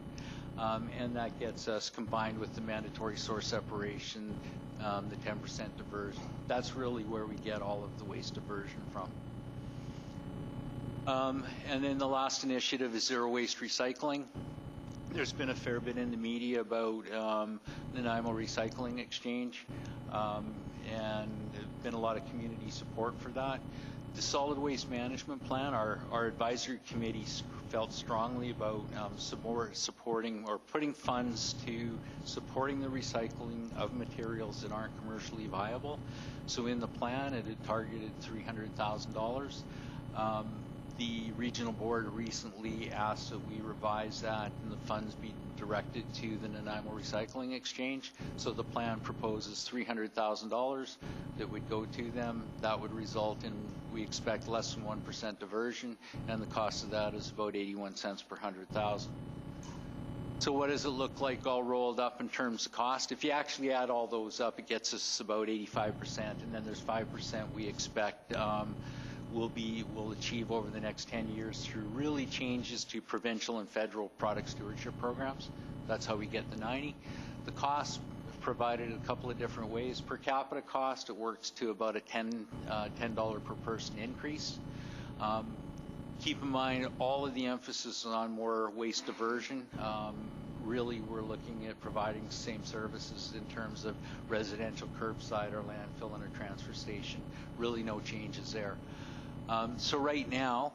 Speaker 9: And that gets us combined with the mandatory source separation, the 10% diversion. That's really where we get all of the waste diversion from. And then the last initiative is zero waste recycling. There's been a fair bit in the media about the Nanaimo Recycling Exchange, and there's been a lot of community support for that. The solid waste management plan, our advisory committees felt strongly about supporting or putting funds to supporting the recycling of materials that aren't commercially viable. So in the plan, it had targeted $300,000. The regional board recently asked that we revise that and the funds be directed to the Nanaimo Recycling Exchange. So the plan proposes $300,000 that would go to them. That would result in, we expect, less than 1% diversion, and the cost of that is about 81 cents per 100,000. So what does it look like all rolled up in terms of cost? If you actually add all those up, it gets us about 85%, and then there's 5% we expect we'll achieve over the next 10 years through really changes to provincial and federal product stewardship programs. That's how we get the 90. The cost provided a couple of different ways. Per capita cost, it works to about a $10 per person increase. Keep in mind all of the emphasis on more waste diversion. Really, we're looking at providing the same services in terms of residential curbside or landfill and a transfer station. Really no changes there. So right now,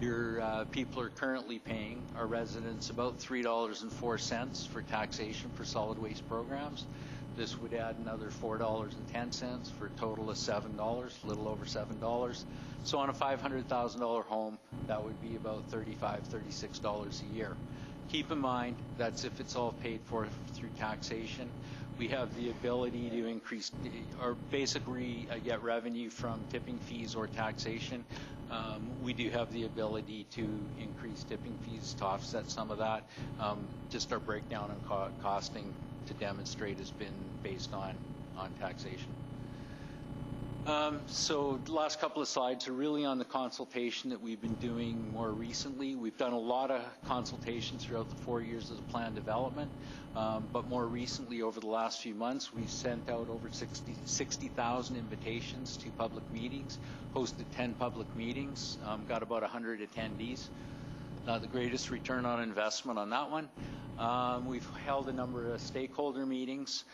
Speaker 9: your people are currently paying our residents about $3.04 for taxation for solid waste programs. This would add another $4.10 for a total of $7, a little over $7. So on a $500,000 home, that would be about $35, $36 a year. Keep in mind, that's if it's all paid for through taxation. We have the ability to increase or basically get revenue from tipping fees or taxation. We do have the ability to increase tipping fees to offset some of that. Just our breakdown and costing to demonstrate has been based on taxation. So the last couple of slides are really on the consultation that we've been doing more recently. We've done a lot of consultations throughout the 4 years of the plan development, but more recently over the last few months, we've sent out over 60,000 invitations to public meetings, hosted 10 public meetings, got about 100 attendees. Not the greatest return on investment on that one. We've held a number of stakeholder meetings.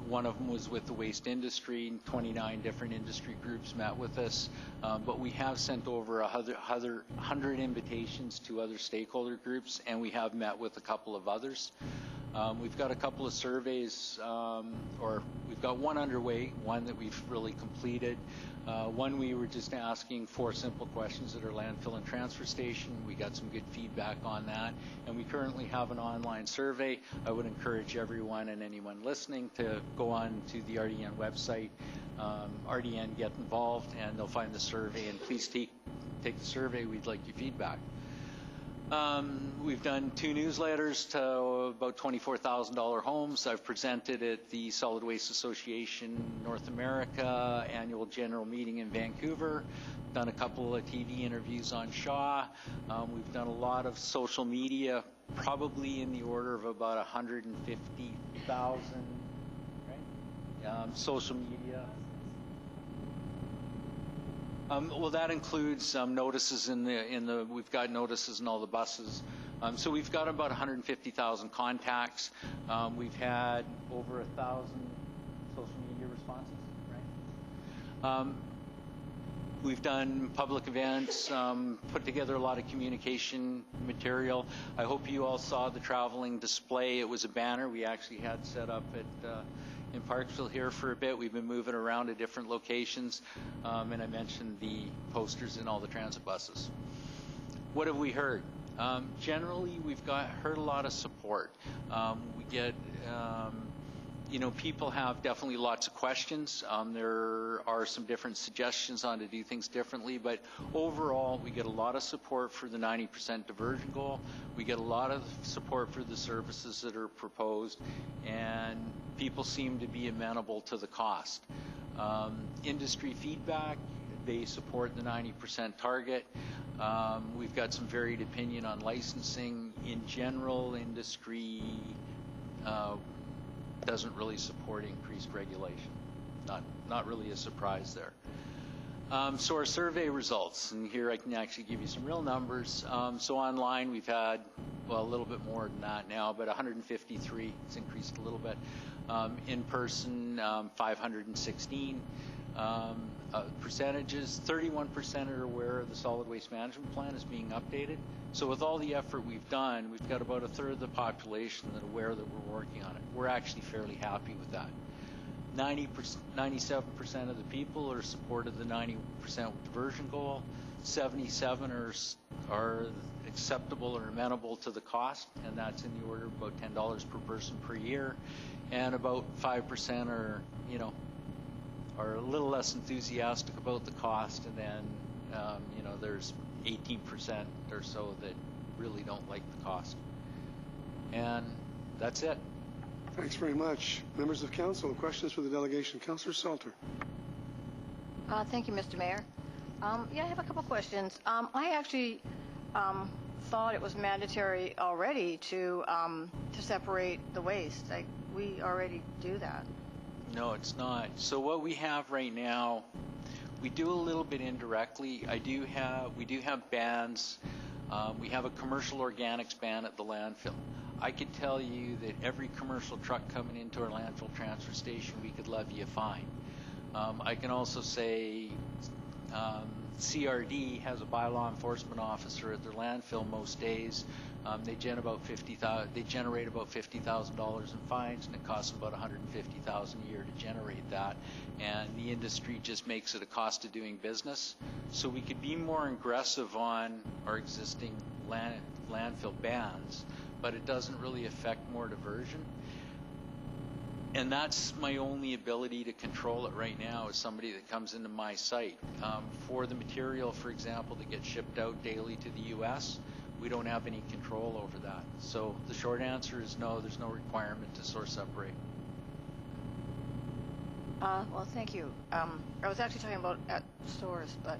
Speaker 9: One of them was with the waste industry. 29 different industry groups met with us. But we have sent over 100 invitations to other stakeholder groups, and we have met with a couple of others. We've got a couple of surveys, or we've got one underway, one that we've really completed. One we were just asking 4 simple questions at our landfill and transfer station. We got some good feedback on that. And we currently have an online survey. I would encourage everyone and anyone listening to go on to the RDN website, RDN Get Involved, and they'll find the survey. And please take the survey. We'd like your feedback. We've done 2 newsletters to about $24,000 homes. I've presented at the Solid Waste Association North America annual general meeting in Vancouver. Done a couple of TV interviews on Shaw. We've done a lot of social media, probably in the order of about 150,000, right? Social media. Well, that includes notices in the. We've got notices in all the buses. So we've got about 150,000 contacts. We've had over 1,000 social media responses, right? We've done public events, put together a lot of communication material. I hope you all saw the traveling display. It was a banner we actually had set up at in Parksville here for a bit. We've been moving around to different locations, and I mentioned the posters in all the transit buses. What have we heard? Generally, we've heard a lot of support. We get people have definitely lots of questions. There are some different suggestions on to do things differently, but overall, we get a lot of support for the 90% diversion goal. We get a lot of support for the services that are proposed, and people seem to be amenable to the cost. Industry feedback, they support the 90% target. We've got some varied opinion on licensing. In general, industry doesn't really support increased regulation. Not really a surprise there. So our survey results, and here I can actually give you some real numbers. So online we've had, well, a little bit more than that now, but 153. It's increased a little bit. In person, 516. Percentages, 31% are aware of the solid waste management plan is being updated. So with all the effort we've done, we've got about a third of the population that are aware that we're working on it. We're actually fairly happy with that. 97% of the people are supported the 90% diversion goal. 77 are acceptable or amenable to the cost, and that's in the order of about $10 per person per year. And about 5% are, are a little less enthusiastic about the cost, and then there's 18% or so that really don't like the cost. And that's it.
Speaker 1: Thanks very much. Members of council, questions for the delegation. Councillor Salter.
Speaker 4: Thank you, Mr. Mayor. Yeah, I have a couple questions. I actually thought it was mandatory already to separate the waste. Like, we already do that.
Speaker 9: No, it's not. So what we have right now, we do a little bit indirectly. We do have bans. We have a commercial organics ban at the landfill. I could tell you that every commercial truck coming into our landfill transfer station, we could levy a fine. I can also say CRD has a bylaw enforcement officer at their landfill most days. They generate about $50,000 in fines, and it costs them about $150,000 a year to generate that. And the industry just makes it a cost of doing business. So we could be more aggressive on our existing landfill bans, but it doesn't really affect more diversion. And that's my only ability to control it right now is somebody that comes into my site. For the material, for example, that gets shipped out daily to the U.S., we don't have any control over that. So the short answer is no, there's no requirement to source separate.
Speaker 4: Well, thank you. I was actually talking about at stores, but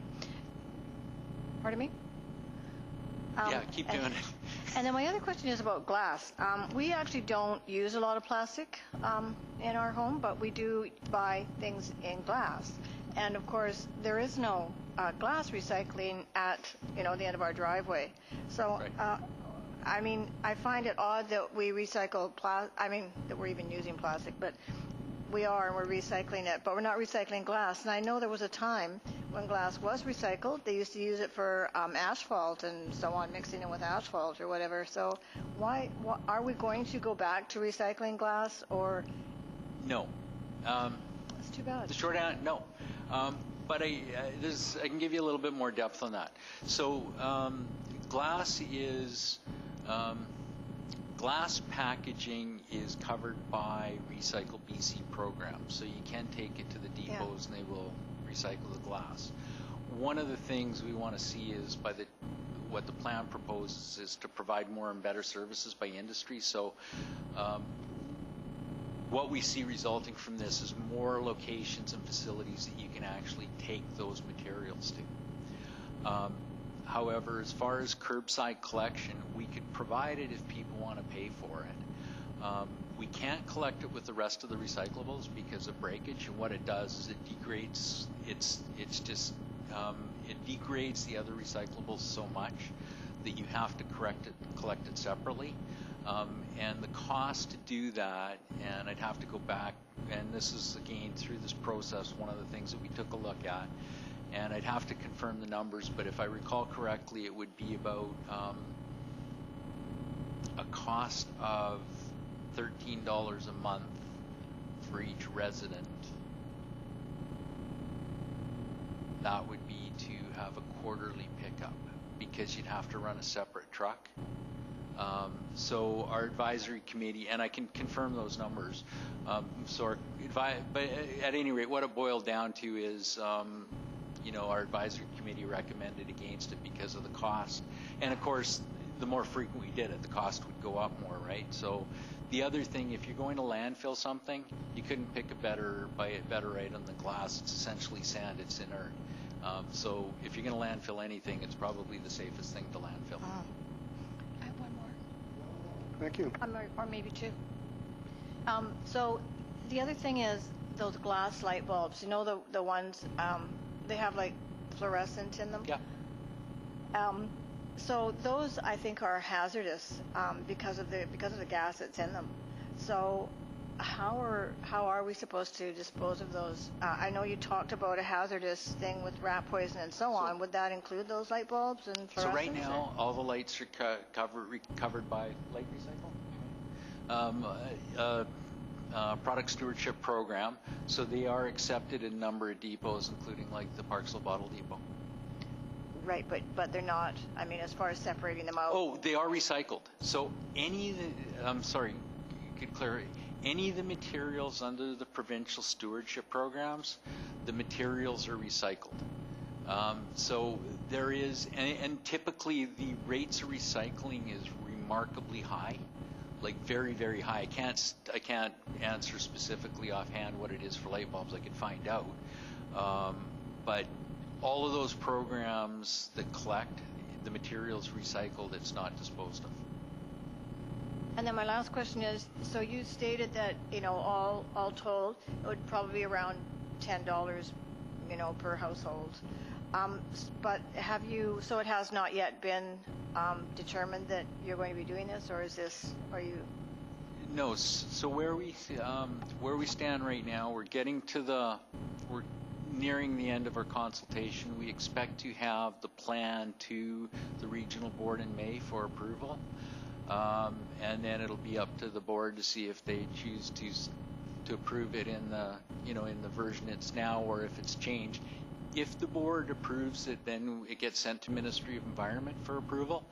Speaker 4: pardon me?
Speaker 9: Yeah, keep doing it.
Speaker 4: And then my other question is about glass. We actually don't use a lot of plastic in our home, but we do buy things in glass. And of course, there is no glass recycling at the end of our driveway. So,
Speaker 9: Right.
Speaker 4: I find it odd that we recycle that we're even using plastic, but we are, and we're recycling it, but we're not recycling glass. And I know there was a time when glass was recycled. They used to use it for asphalt and so on, mixing it with asphalt or whatever. So why are we going to go back to recycling glass, or?
Speaker 9: No.
Speaker 4: That's too bad.
Speaker 9: The short answer, no. But I can give you a little bit more depth on that. So glass packaging is covered by Recycle BC programs, so you can take it to the depots and they will recycle the glass. One of the things we want to see is what the plan proposes is to provide more and better services by industry. So what we see resulting from this is more locations and facilities that you can actually take those materials to. However, as far as curbside collection, we could provide it if people want to pay for it. We can't collect it with the rest of the recyclables because of breakage, and what it does is it degrades. It degrades the other recyclables so much that you have to collect it separately. And the cost to do that, and I'd have to go back, and this is again through this process one of the things that we took a look at, and I'd have to confirm the numbers, but if I recall correctly, it would be about a cost of $13 a month for each resident. That would be to have a quarterly pickup, because you'd have to run a separate truck. So our advisory committee, and I can confirm those numbers. But at any rate, what it boiled down to is, our advisory committee recommended against it because of the cost. And of course, the more frequent we did it, the cost would go up more, right? So the other thing, if you're going to landfill something, you couldn't pick a better item than glass. It's essentially sand, it's inert. So if you're going to landfill anything, it's probably the safest thing to landfill.
Speaker 4: I have one more.
Speaker 1: Thank you.
Speaker 4: Or maybe two. So the other thing is those glass light bulbs, the ones, they have like fluorescent in them?
Speaker 9: Yeah.
Speaker 4: So those I think are hazardous because of the gas that's in them. So how are we supposed to dispose of those? I know you talked about a hazardous thing with rat poison and so on. Would that include those light bulbs and fluorescents?
Speaker 9: So right now, all the lights are covered by light recycle. Product stewardship program. So they are accepted in a number of depots, including like the Parksville Bottle Depot.
Speaker 4: Right, but they're not. I mean, as far as separating them out.
Speaker 9: Oh, they are recycled. So any of the materials under the provincial stewardship programs, the materials are recycled. So there is, and typically the rates of recycling is remarkably high, like very, very high. I can't answer specifically offhand what it is for light bulbs. I could find out, but all of those programs that collect the materials recycled, it's not disposed of.
Speaker 4: And then my last question is, so you stated that, all told, it would probably be around $10, per household. But so it has not yet been determined that you're going to be doing this, or are you?
Speaker 9: No, so where we stand right now, we're nearing the end of our consultation. We expect to have the plan to the regional board in May for approval. And then it'll be up to the board to see if they choose to approve it in the version it's now, or if it's changed. If the board approves it, then it gets sent to Ministry of Environment for approval.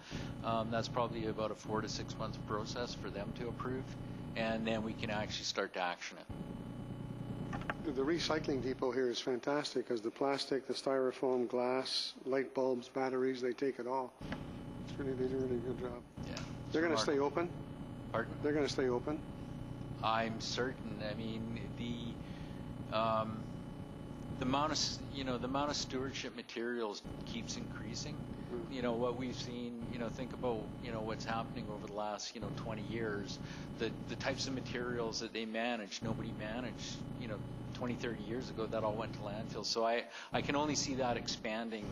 Speaker 9: That's probably about a 4 to 6 month process for them to approve, and then we can actually start to action it.
Speaker 1: The recycling depot here is fantastic because the plastic, the styrofoam, glass, light bulbs, batteries, they take it all. They do a really good job.
Speaker 9: Yeah.
Speaker 1: They're going to stay open?
Speaker 9: Pardon?
Speaker 1: They're going to stay open?
Speaker 9: I'm certain. I mean, the amount of stewardship materials keeps increasing.
Speaker 1: Mm-hmm.
Speaker 9: What we've seen, think about, what's happening over the last, 20 years, the types of materials that they manage, nobody managed, 20, 30 years ago, that all went to landfill. So I can only see that expanding.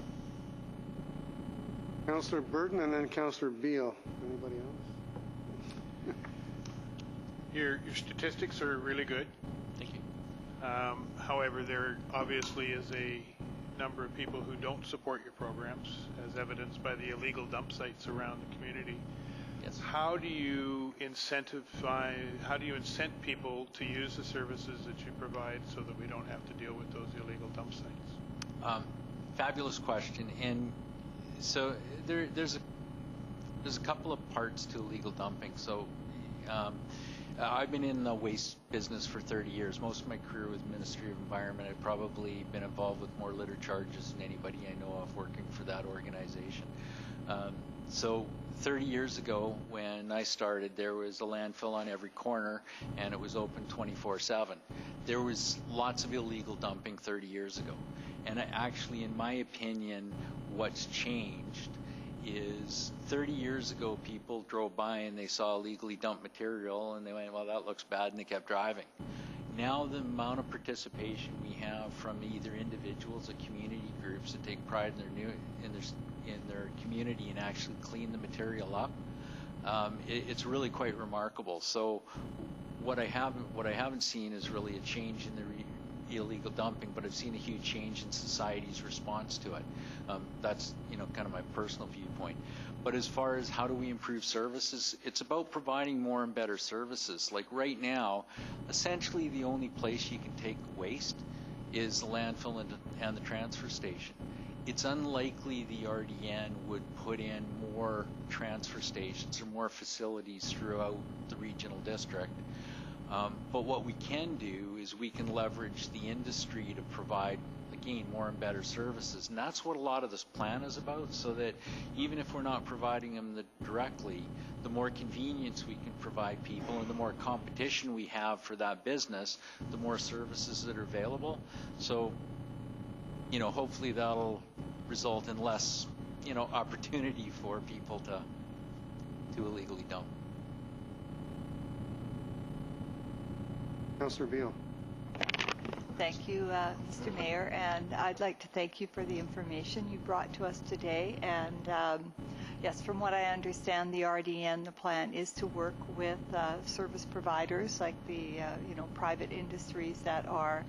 Speaker 1: Councillor Burton and then Councillor Beale. Anybody else?
Speaker 8: Your statistics are really good.
Speaker 9: Thank you.
Speaker 8: However, there obviously is a number of people who don't support your programs, as evidenced by the illegal dump sites around the community.
Speaker 9: Yes.
Speaker 8: How do you incent people to use the services that you provide so that we don't have to deal with those illegal dump sites?
Speaker 9: Fabulous question. And so there's a couple of parts to illegal dumping. So I've been in the waste business for 30 years. Most of my career with Ministry of Environment. I've probably been involved with more litter charges than anybody I know of working for that organization. So 30 years ago, when I started, there was a landfill on every corner, and it was open 24/7. There was lots of illegal dumping 30 years ago. And actually, in my opinion, what's changed is 30 years ago, people drove by and they saw illegally dumped material, and they went, well, that looks bad, and they kept driving. Now the amount of participation we have from either individuals or community groups that take pride in their community and actually clean the material up, it's really quite remarkable. So what I haven't seen is really a change in the illegal dumping, but I've seen a huge change in society's response to it. That's kind of my personal viewpoint. But as far as how do we improve services, it's about providing more and better services. Like right now, essentially the only place you can take waste is the landfill and the transfer station. it's unlikely the RDN would put in more transfer stations or more facilities throughout the regional district. But what we can do is we can leverage the industry to provide, again, more and better services. And that's what a lot of this plan is about, so that even if we're not providing them directly, the more convenience we can provide people and the more competition we have for that business, the more services that are available. So, you know, hopefully that'll result in less, you know, opportunity for people to illegally dump.
Speaker 1: Councillor Beal.
Speaker 6: Thank you, Mr. Mayor, and I'd like to thank you for the information you brought to us today. And yes, from what I understand, the RDN, the plan is to work with service providers like the private industries that are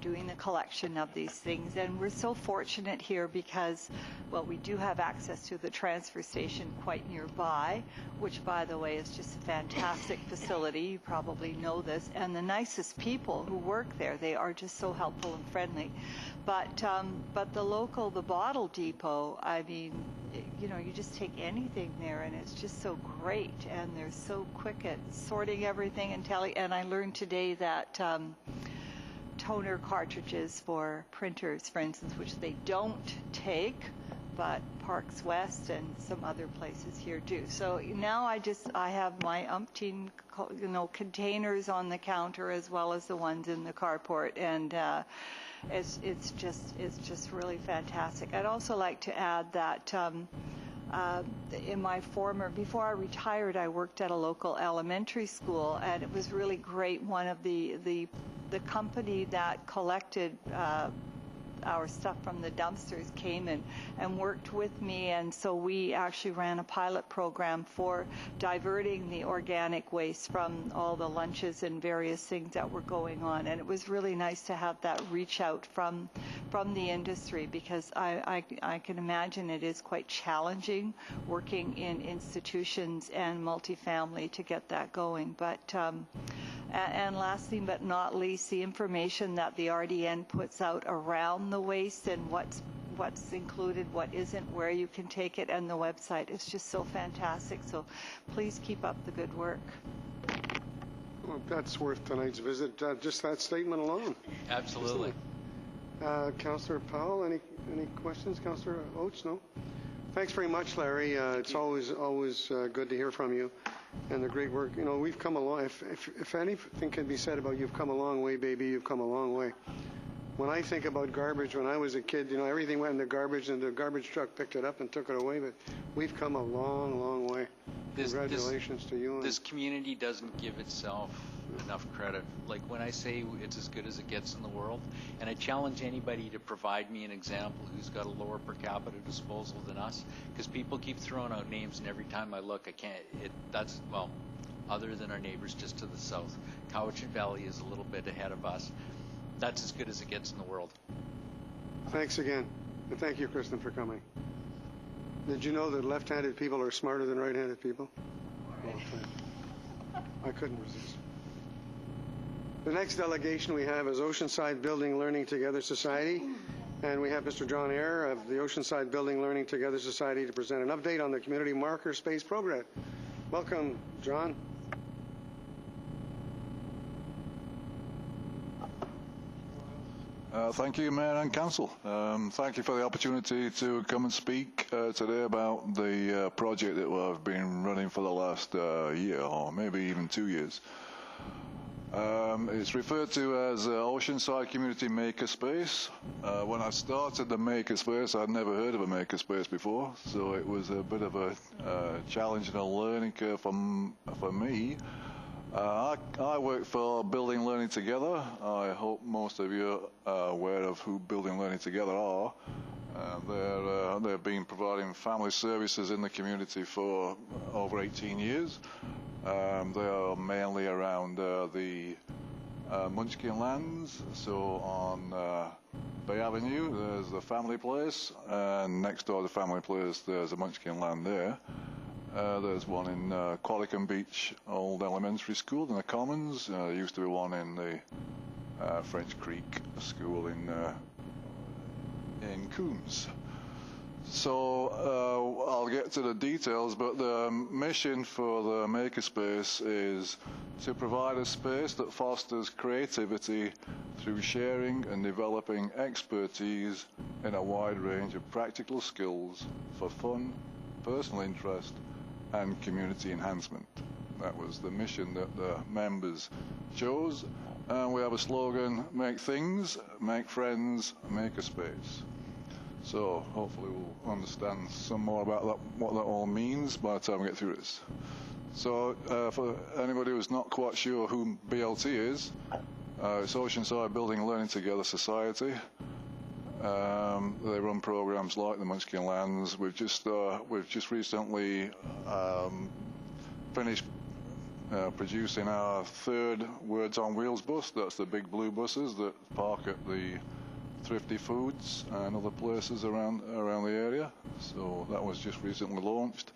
Speaker 6: doing the collection of these things. And we're so fortunate here because, well, we do have access to the transfer station quite nearby, which, by the way, is just a fantastic facility. You probably know this. And the nicest people who work there, they are just so helpful and friendly. But the bottle depot, I mean, you know, you just take anything there and it's just so great. And they're so quick at sorting everything and telling. And I learned today that toner cartridges for printers, for instance, which they don't take, but Parks West and some other places here do. So now I have my umpteen, containers on the counter as well as the ones in the carport, and it's just really fantastic. I'd also like to add that before I retired, I worked at a local elementary school, and it was really great. One of the company that collected our stuff from the dumpsters came and worked with me, and so we actually ran a pilot program for diverting the organic waste from all the lunches and various things that were going on. And it was really nice to have that reach out from the industry, because I can imagine it is quite challenging working in institutions and multifamily to get that going. But and lastly but not least, the information that the RDN puts out around the waste and what's included, what isn't, where you can take it, and the website is just so fantastic. So please keep up the good work.
Speaker 1: Well, that's worth tonight's visit, just that statement alone.
Speaker 9: Absolutely.
Speaker 1: Councillor Powell, any questions? Councillor Oates, no? Thanks very much, Larry. It's always good to hear from you, and the great work. You know, we've come a long. If anything can be said about you've come a long way, baby, you've come a long way. When I think about garbage, when I was a kid, you know, everything went in the garbage, and the garbage truck picked it up and took it away. But we've come a long, long way. Congratulations to you.
Speaker 9: This community doesn't give itself enough credit. Like when I say it's as good as it gets in the world, and I challenge anybody to provide me an example who's got a lower per capita disposal than us, because people keep throwing out names, and every time I look, I can't. Other than our neighbors just to the south, Cowichan Valley is a little bit ahead of us. That's as good as it gets in the world.
Speaker 1: Thanks again, and thank you, Kristen, for coming. Did you know that left-handed people are smarter than right-handed people? Well, I couldn't resist. The next delegation we have is Oceanside Building Learning Together Society, and we have Mr. John Eyre of the Oceanside Building Learning Together Society to present an update on the community marker space program. Welcome, John.
Speaker 10: Thank you, Mayor and Council. Thank you for the opportunity to come and speak today about the project that I've been running for the last year, or maybe even 2 years. It's referred to as Oceanside Community Makerspace. When I started the Makerspace, I'd never heard of a Makerspace before, so it was a bit of a challenge and a learning curve for me. I work for Building Learning Together. I hope most of you are aware of who Building Learning Together are. They've been providing family services in the community for over 18 years. They are mainly around the Munchkin lands. So on Bay Avenue, there's the family place, and next door to the family place, there's a Munchkin land there. There's one in Qualicum Beach Old Elementary School in the Commons. There used to be one in the French Creek School in in Coombs. So I'll get to the details, but the mission for the Makerspace is to provide a space that fosters creativity through sharing and developing expertise in a wide range of practical skills for fun, personal interest, and community enhancement. That was the mission that the members chose. And we have a slogan, make things, make friends, make a space. So hopefully we'll understand some more about that, what that all means by the time we get through this. So for anybody who's not quite sure who BLT is, it's Oceanside Building and Learning Together Society. They run programs like the Munchkin Lands. We've just recently finished producing our third Words on Wheels bus. That's the big blue buses that park at the Thrifty Foods and other places around the area. So that was just recently launched.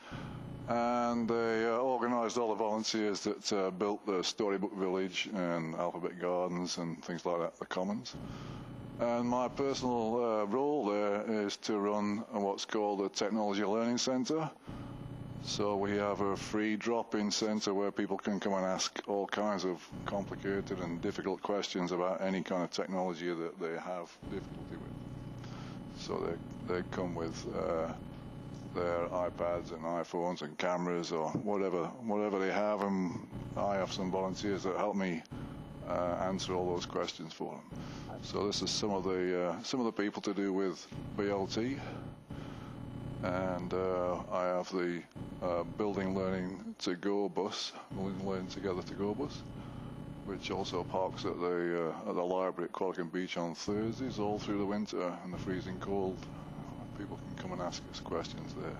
Speaker 10: And they organised all the volunteers that built the Storybook Village and Alphabet Gardens and things like that, the Commons. And my personal role there is to run what's called a Technology Learning Centre. So we have a free drop-in centre where people can come and ask all kinds of complicated and difficult questions about any kind of technology that they have difficulty with. So they come with their iPads and iPhones and cameras or whatever they have, and I have some volunteers that help me answer all those questions for them. So this is some of the people to do with BLT. And I have the Building Learning to Go bus, Building Learning Together to Go bus, which also parks at the library at Qualicum Beach on Thursdays all through the winter and the freezing cold. People can come and ask us questions there.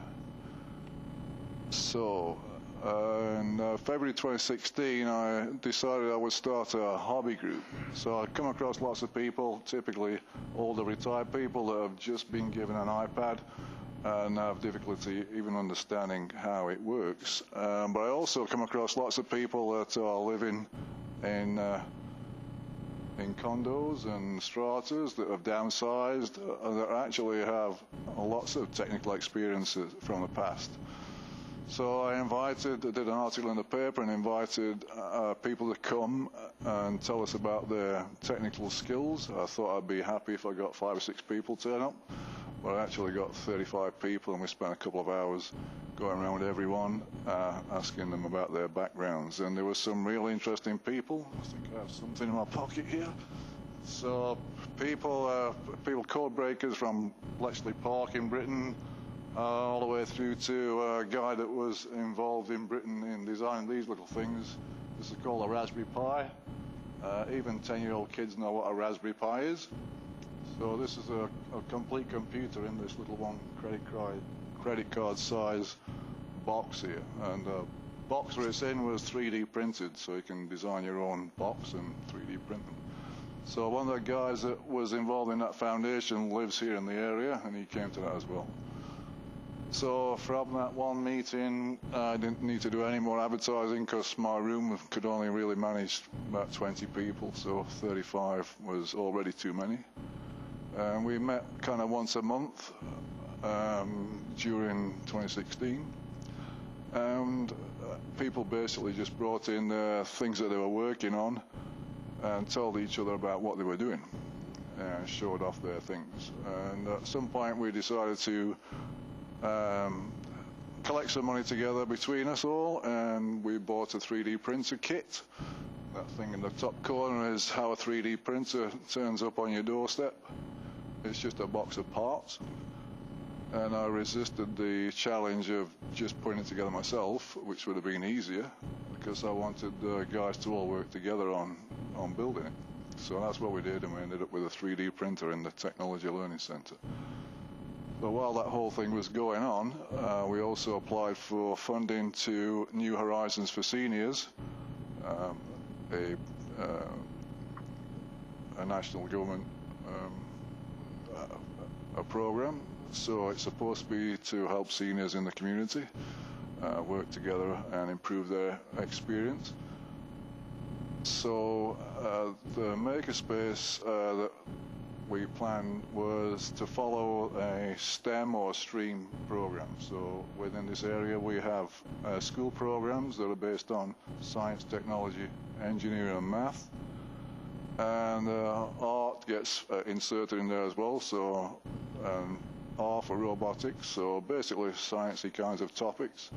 Speaker 10: So in February 2016, I decided I would start a hobby group. So I come across lots of people, typically older retired people that have just been given an iPad and have difficulty even understanding how it works. But I also come across lots of people that are living in condos and stratas that have downsized, that actually have lots of technical experiences from the past. So I did an article in the paper and invited people to come and tell us about their technical skills. I thought I'd be happy if I got 5 or 6 people turn up. But I actually got 35 people, and we spent a couple of hours going around with everyone, asking them about their backgrounds. And there were some really interesting people. I think I have something in my pocket here. So people code breakers from Bletchley Park in Britain, all the way through to a guy that was involved in Britain in designing these little things. This is called a Raspberry Pi. Even 10-year-old kids know what a Raspberry Pi is. So this is a complete computer in this little one credit card size box here. And the box where it's in was 3D printed, so you can design your own box and 3D print them. So one of the guys that was involved in that foundation lives here in the area, and he came to that as well. So from that one meeting, I didn't need to do any more advertising because my room could only really manage about 20 people, so 35 was already too many. And we met kind of once a month during 2016. And people basically just brought in things that they were working on and told each other about what they were doing and showed off their things. And at some point we decided to collect some money together between us all, and we bought a 3D printer kit. That thing in the top corner is how a 3D printer turns up on your doorstep. It's just a box of parts. And I resisted the challenge of just putting it together myself, which would have been easier, because I wanted the guys to all work together on building it. So that's what we did, and we ended up with a 3D printer in the Technology Learning Centre. So while that whole thing was going on, we also applied for funding to New Horizons for Seniors, a national government a program. So it's supposed to be to help seniors in the community work together and improve their experience. So the Makerspace that we planned was to follow a STEM or stream program. So within this area, we have school programs that are based on science, technology, engineering, and math. And art gets inserted in there as well. So R for robotics. So basically, sciencey kinds of topics.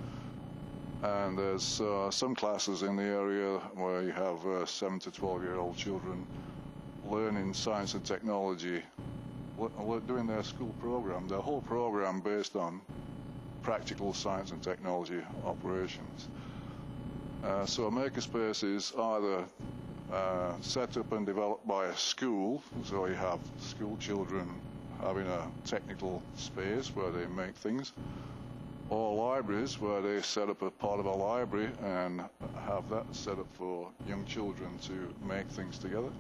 Speaker 10: And there's some classes in the area where you have 7 to 12-year-old children learning science and technology, doing their school program, their whole program based on practical science and technology operations. So a makerspace is either set up and developed by a school, so you have school children having a technical space where they make things, or libraries where they set up a part of a library and have that set up for young children to make things together.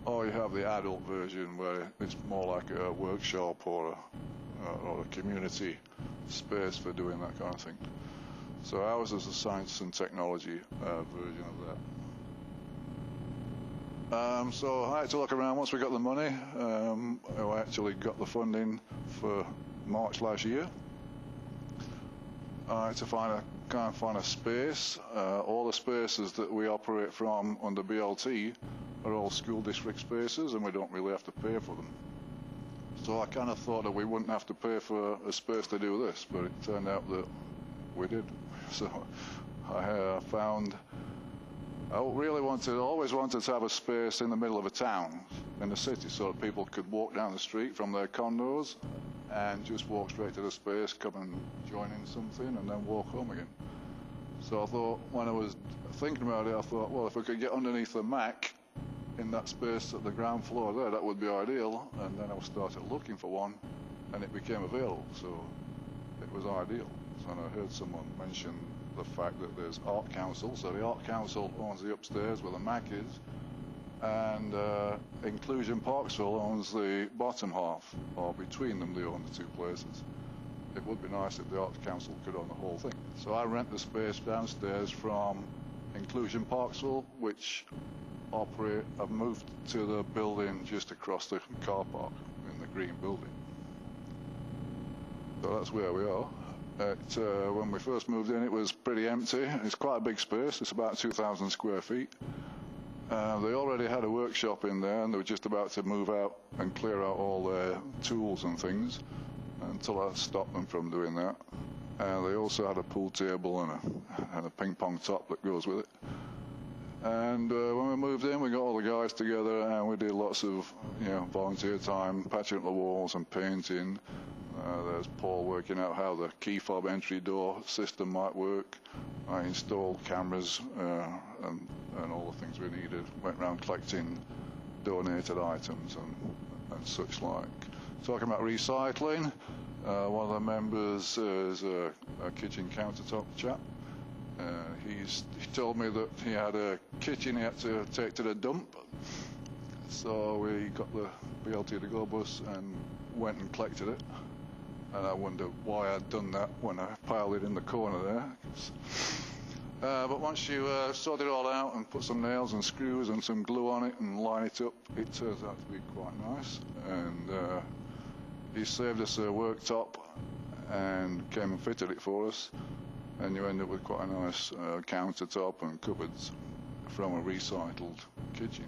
Speaker 10: Or you have the adult version where it's more like a workshop or a community space for doing that kind of thing. So ours is a science and technology version of that. So I had to look around once we got the money. I actually got the funding for March last year. I had to find a space. All the spaces that we operate from under BLT are all school district spaces, and we don't really have to pay for them. So I kind of thought that we wouldn't have to pay for a space to do this, but it turned out that we did. So I found, I always wanted to have a space in the middle of a town, in the city, so that people could walk down the street from their condos and just walk straight to the space, come and join in something, and then walk home again. So I thought, when I was thinking about it, I thought, well, if we could get underneath the Mac in that space at the ground floor there, that would be ideal. And then I started looking for one, and it became available, so it was ideal. And I heard someone mention the fact that there's Art Council. So the Art Council owns the upstairs where the Mac is, and Inclusion Parksville owns the bottom half, or between them they own the two places. It would be nice if the Arts Council could own the whole thing. So I rent the space downstairs from Inclusion Parksville, which have moved to the building just across the car park in the green building. So that's where we are. When we first moved in, it was pretty empty. It's quite a big space. It's about 2,000 square feet. They already had a workshop in there, and they were just about to move out and clear out all their tools and things until I stopped them from doing that. They also had a pool table and a ping pong top that goes with it. And when we moved in, we got all the guys together, and we did lots of volunteer time, patching up the walls and painting. There's Paul working out how the key fob entry door system might work. I installed cameras and all the things we needed. Went around collecting donated items and such like. Talking about recycling, one of the members is a kitchen countertop chap. He told me that he had a kitchen he had to take to the dump. So we got the BLT to go bus and went and collected it. And I wondered why I'd done that when I piled it in the corner there. But once you sort it all out and put some nails and screws and some glue on it and line it up, it turns out to be quite nice. And he saved us a worktop and came and fitted it for us. And you end up with quite a nice countertop and cupboards from a recycled kitchen.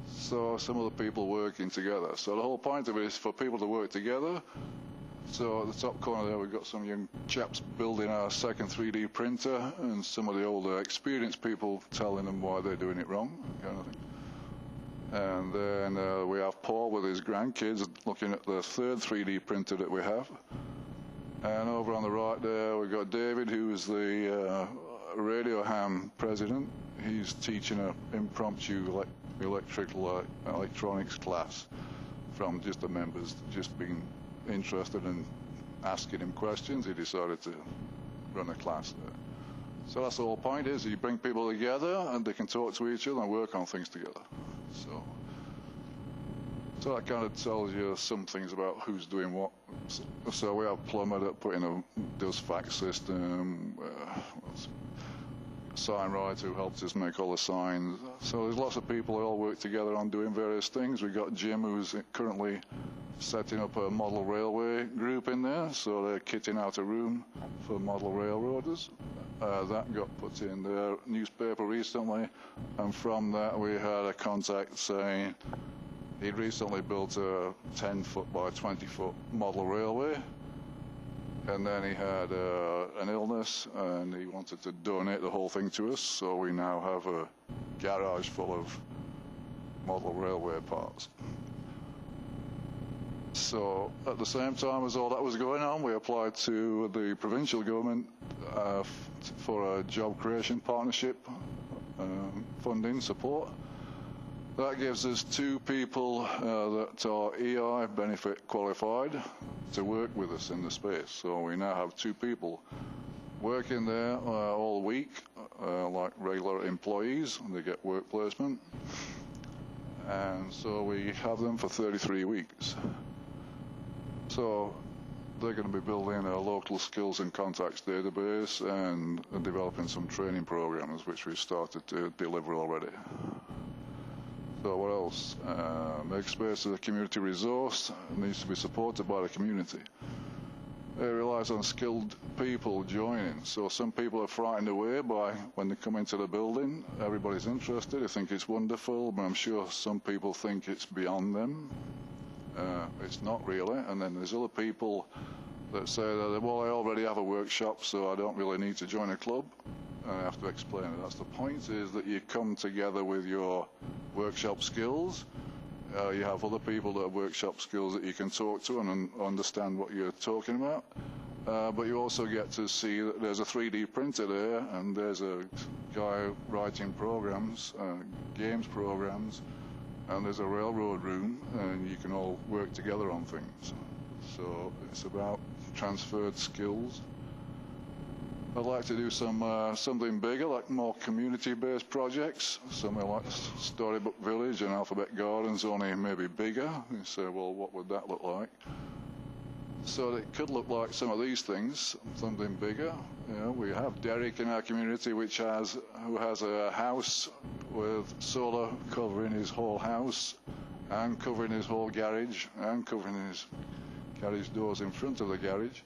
Speaker 10: So some of the people working together. So the whole point of it is for people to work together. So at the top corner there, we've got some young chaps building our second 3D printer, and some of the older experienced people telling them why they're doing it wrong, kind of thing. And then we have Paul with his grandkids looking at the third 3D printer that we have. And over on the right there, we've got David, who is the Radio Ham president. He's teaching an impromptu electronics class from just the members, just being interested in asking him questions. He decided to run a class there. So that's the whole point, is you bring people together and they can talk to each other and work on things together. So that kind of tells you some things about who's doing what. So we have plumber that does fax system. sign writer who helped us make all the signs. So there's lots of people who all work together on doing various things. We've got Jim, who's currently setting up a model railway group in there, so they're kitting out a room for model railroaders. That got put in the newspaper recently, and from that we had a contact saying he'd recently built a 10-foot by 20-foot model railway, and then he had an illness and he wanted to donate the whole thing to us, so we now have a garage full of model railway parts. So at the same time as all that was going on, we applied to the provincial government for a job creation partnership funding support. That gives us 2 people that are EI benefit qualified to work with us in the space. So we now have 2 people working there all week, like regular employees, and they get work placement. And so we have them for 33 weeks. So they're going to be building a local skills and contacts database and developing some training programs, which we've started to deliver already. So what else? Makerspace is a community resource. It needs to be supported by the community. It relies on skilled people joining. So some people are frightened away by when they come into the building. Everybody's interested. They think it's wonderful, but I'm sure some people think it's beyond them. It's not really. And then there's other people that say that, well, I already have a workshop, so I don't really need to join a club. I have to explain it. That's the point, is that you come together with your workshop skills. You have other people that have workshop skills that you can talk to and understand what you're talking about. But you also get to see that there's a 3D printer there, and there's a guy writing programs, games programs, and there's a railroad room, and you can all work together on things. So it's about transferred skills. I'd like to do something bigger, like more community-based projects, something like Storybook Village and Alphabet Gardens, only maybe bigger. You say, well, what would that look like? So it could look like some of these things, something bigger. You know, we have Derek in our community, who has a house with solar covering his whole house, and covering his whole garage, and covering his garage doors in front of the garage.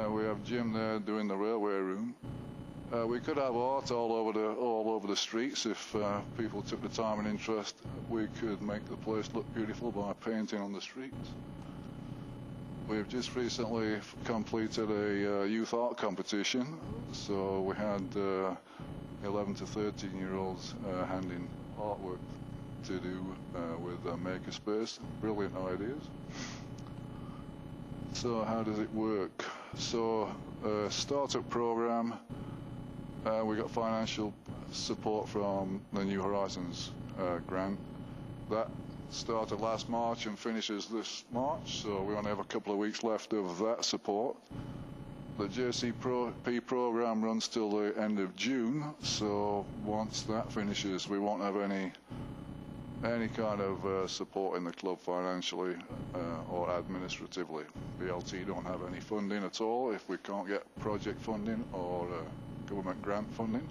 Speaker 10: We have Jim there doing the railway room. We could have art all over the streets if people took the time and interest. We could make the place look beautiful by painting on the streets. We've just recently completed a youth art competition, so we had 11 to 13-year-olds handing artwork to do with Makerspace. Brilliant ideas. So how does it work? So startup program, we got financial support from the New Horizons grant. That started last March and finishes this March, so we only have a couple of weeks left of that support. The JCP program runs till the end of June, so once that finishes, we won't have any kind of support in the club financially or administratively. BLT don't have any funding at all. If we can't get project funding or government grant funding,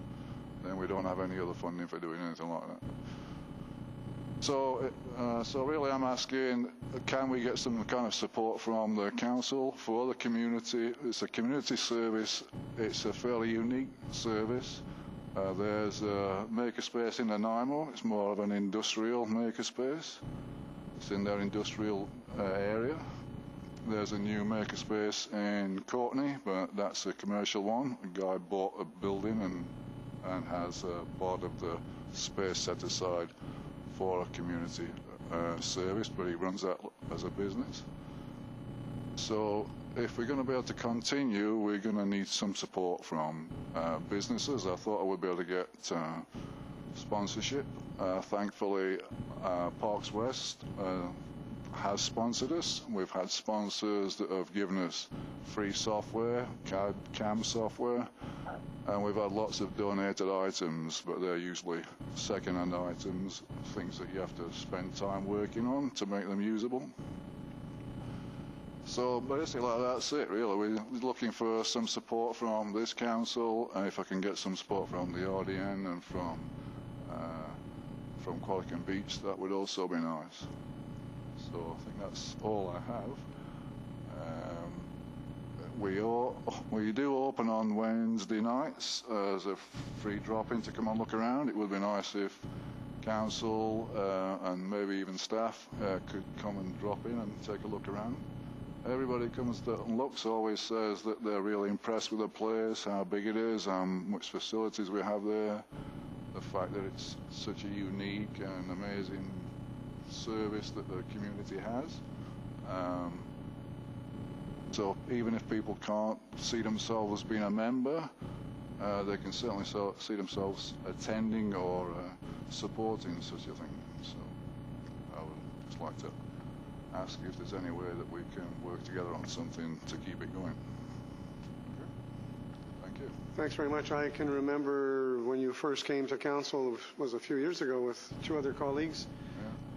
Speaker 10: then we don't have any other funding for doing anything like that. So really I'm asking, can we get some kind of support from the council for the community? It's a community service. It's a fairly unique service. There's a makerspace in Nanaimo. It's more of an industrial makerspace. It's in their industrial area. There's a new makerspace in Courtenay, but that's a commercial one. A guy bought a building and has part of the space set aside for a community service, but he runs that as a business. So if we're going to be able to continue, we're going to need some support from businesses. I thought I would be able to get sponsorship. Thankfully, Parks West has sponsored us. We've had sponsors that have given us free software, CAM software, and we've had lots of donated items, but they're usually second-hand items, things that you have to spend time working on to make them usable. So basically, that's it, really. We're looking for some support from this council, and if I can get some support from the RDN and from Qualicum Beach, that would also be nice. So I think that's all I have. We do open on Wednesday nights as a free drop-in to come and look around. It would be nice if council and maybe even staff could come and drop in and take a look around. Everybody comes and looks always says that they're really impressed with the place, how big it is, how much facilities we have there, the fact that it's such a unique and amazing service that the community has. So even if people can't see themselves as being a member, they can certainly see themselves attending or supporting such a thing. So I would just like to ask if there's any way that we can work together on something to keep it going. Okay. Thank you.
Speaker 1: Thanks very much. I can remember when you first came to council, was a few years ago with 2 other colleagues.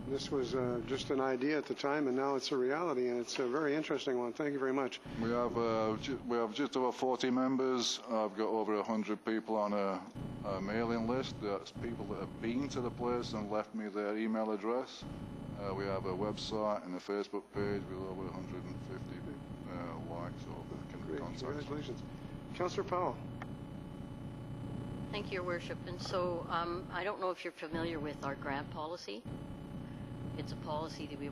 Speaker 1: This was just an idea at the time, and now it's a reality, and it's a very interesting one. Thank you very much.
Speaker 10: We have just over 40 members. I've got over 100 people on a mailing list. That's people that have been to the place and left me their email address. We have a website and a Facebook page with over 150 likes or contacts.
Speaker 1: Congratulations. Councillor Powell.
Speaker 3: Thank you, Your Worship. And so I don't know if you're familiar with our grant policy. It's a policy that we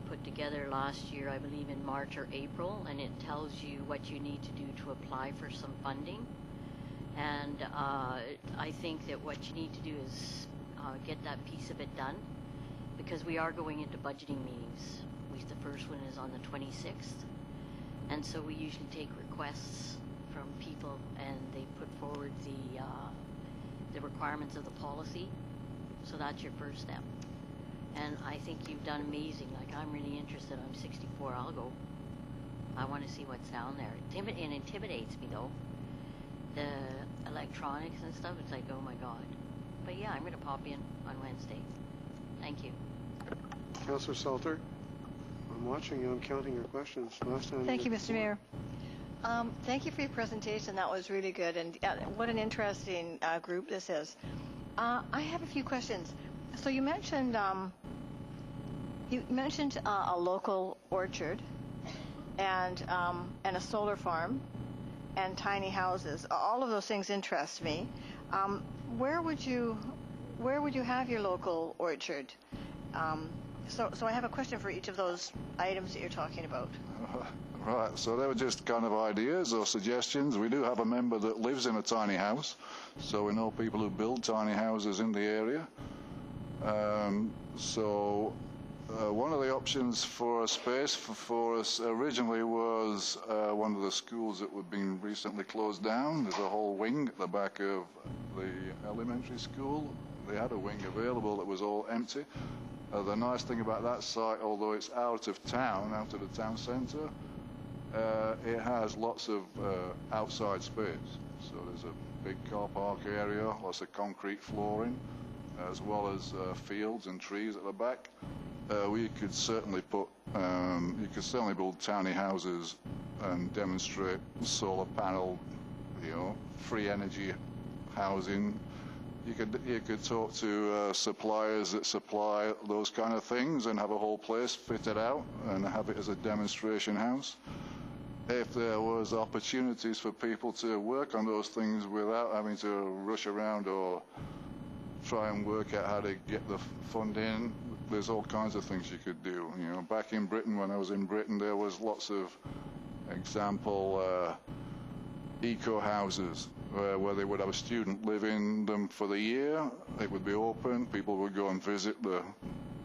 Speaker 3: put together last year, I believe in March or April, and it tells you what you need to do to apply for some funding. And I think that what you need to do is get that piece of it done, because we are going into budgeting meetings. The first one is on the 26th. And so we usually take requests from people, and they put forward the requirements of the policy. So that's your first step. And I think you've done amazing. Like, I'm really interested. I'm 64. I'll go. I want to see what's down there. It intimidates me, though. The electronics and stuff, it's like, oh, my God. But, yeah, I'm going to pop in on Wednesday. Thank you.
Speaker 1: Councillor Salter. I'm watching you. I'm counting your questions. Last time.
Speaker 4: Thank you, Mr. Mayor. Thank you for your presentation. That was really good. And what an interesting group this is. I have a few questions. So you mentioned a local orchard and a solar farm and tiny houses. All of those things interest me. Where would you have your local orchard? So I have a question for each of those items that you're talking about.
Speaker 10: Right, so they were just kind of ideas or suggestions. We do have a member that lives in a tiny house, so we know people who build tiny houses in the area. One of the options for a space for us originally was one of the schools that had been recently closed down. There's a whole wing at the back of the elementary school. They had a wing available that was all empty. The nice thing about that site, although it's out of town, out of the town centre, it has lots of outside space. So there's a big car park area, lots of concrete flooring, as well as fields and trees at the back. We could certainly you could certainly build tiny houses and demonstrate solar panel, free energy housing. You could talk to suppliers that supply those kind of things and have a whole place fitted out and have it as a demonstration house. If there was opportunities for people to work on those things without having to rush around or try and work out how to get the funding, there's all kinds of things you could do. Back in Britain, when I was in Britain, there was lots of example eco houses where they would have a student live in them for the year. It would be open. People would go and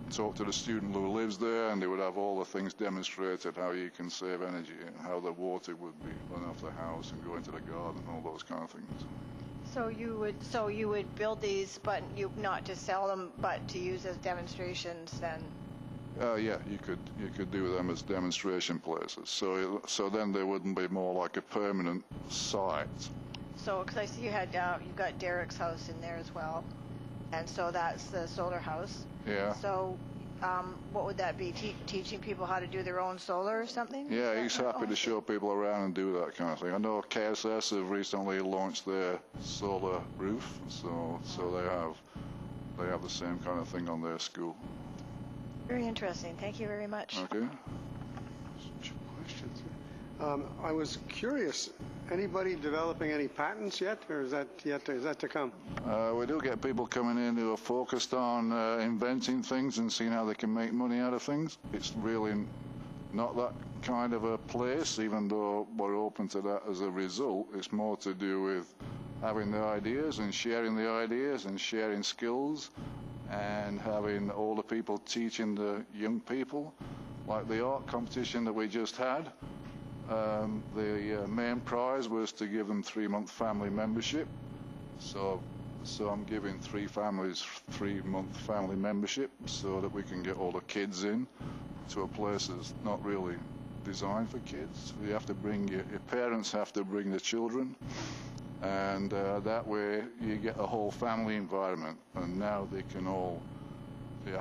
Speaker 10: talk to the student who lives there, and they would have all the things demonstrated, how you can save energy and how the water would be run off the house and go into the garden, all those kind of things.
Speaker 4: So you would build these, but you not to sell them, but to use as demonstrations then?
Speaker 10: Yeah, you could do them as demonstration places. So then they wouldn't be more like a permanent site.
Speaker 4: So, because I see you've got Derek's house in there as well, and so that's the solar house.
Speaker 10: Yeah.
Speaker 4: So what would that be? Teaching people how to do their own solar or something?
Speaker 10: Yeah, he's happy to show people around and do that kind of thing. I know KSS have recently launched their solar roof, so they have the same kind of thing on their school.
Speaker 4: Very interesting. Thank you very much.
Speaker 10: Okay.
Speaker 1: Questions? I was curious, anybody developing any patents yet, or is that to come?
Speaker 10: We do get people coming in who are focused on inventing things and seeing how they can make money out of things. It's really not that kind of a place, even though we're open to that as a result. It's more to do with having the ideas and sharing skills and having older people teaching the young people. Like the art competition that we just had, the main prize was to give them 3-month family membership. So I'm giving 3 families 3-month family membership so that we can get all the kids in to a place that's not really designed for kids. You have to bring your parents have to bring the children, and that way you get a whole family environment. And now they can all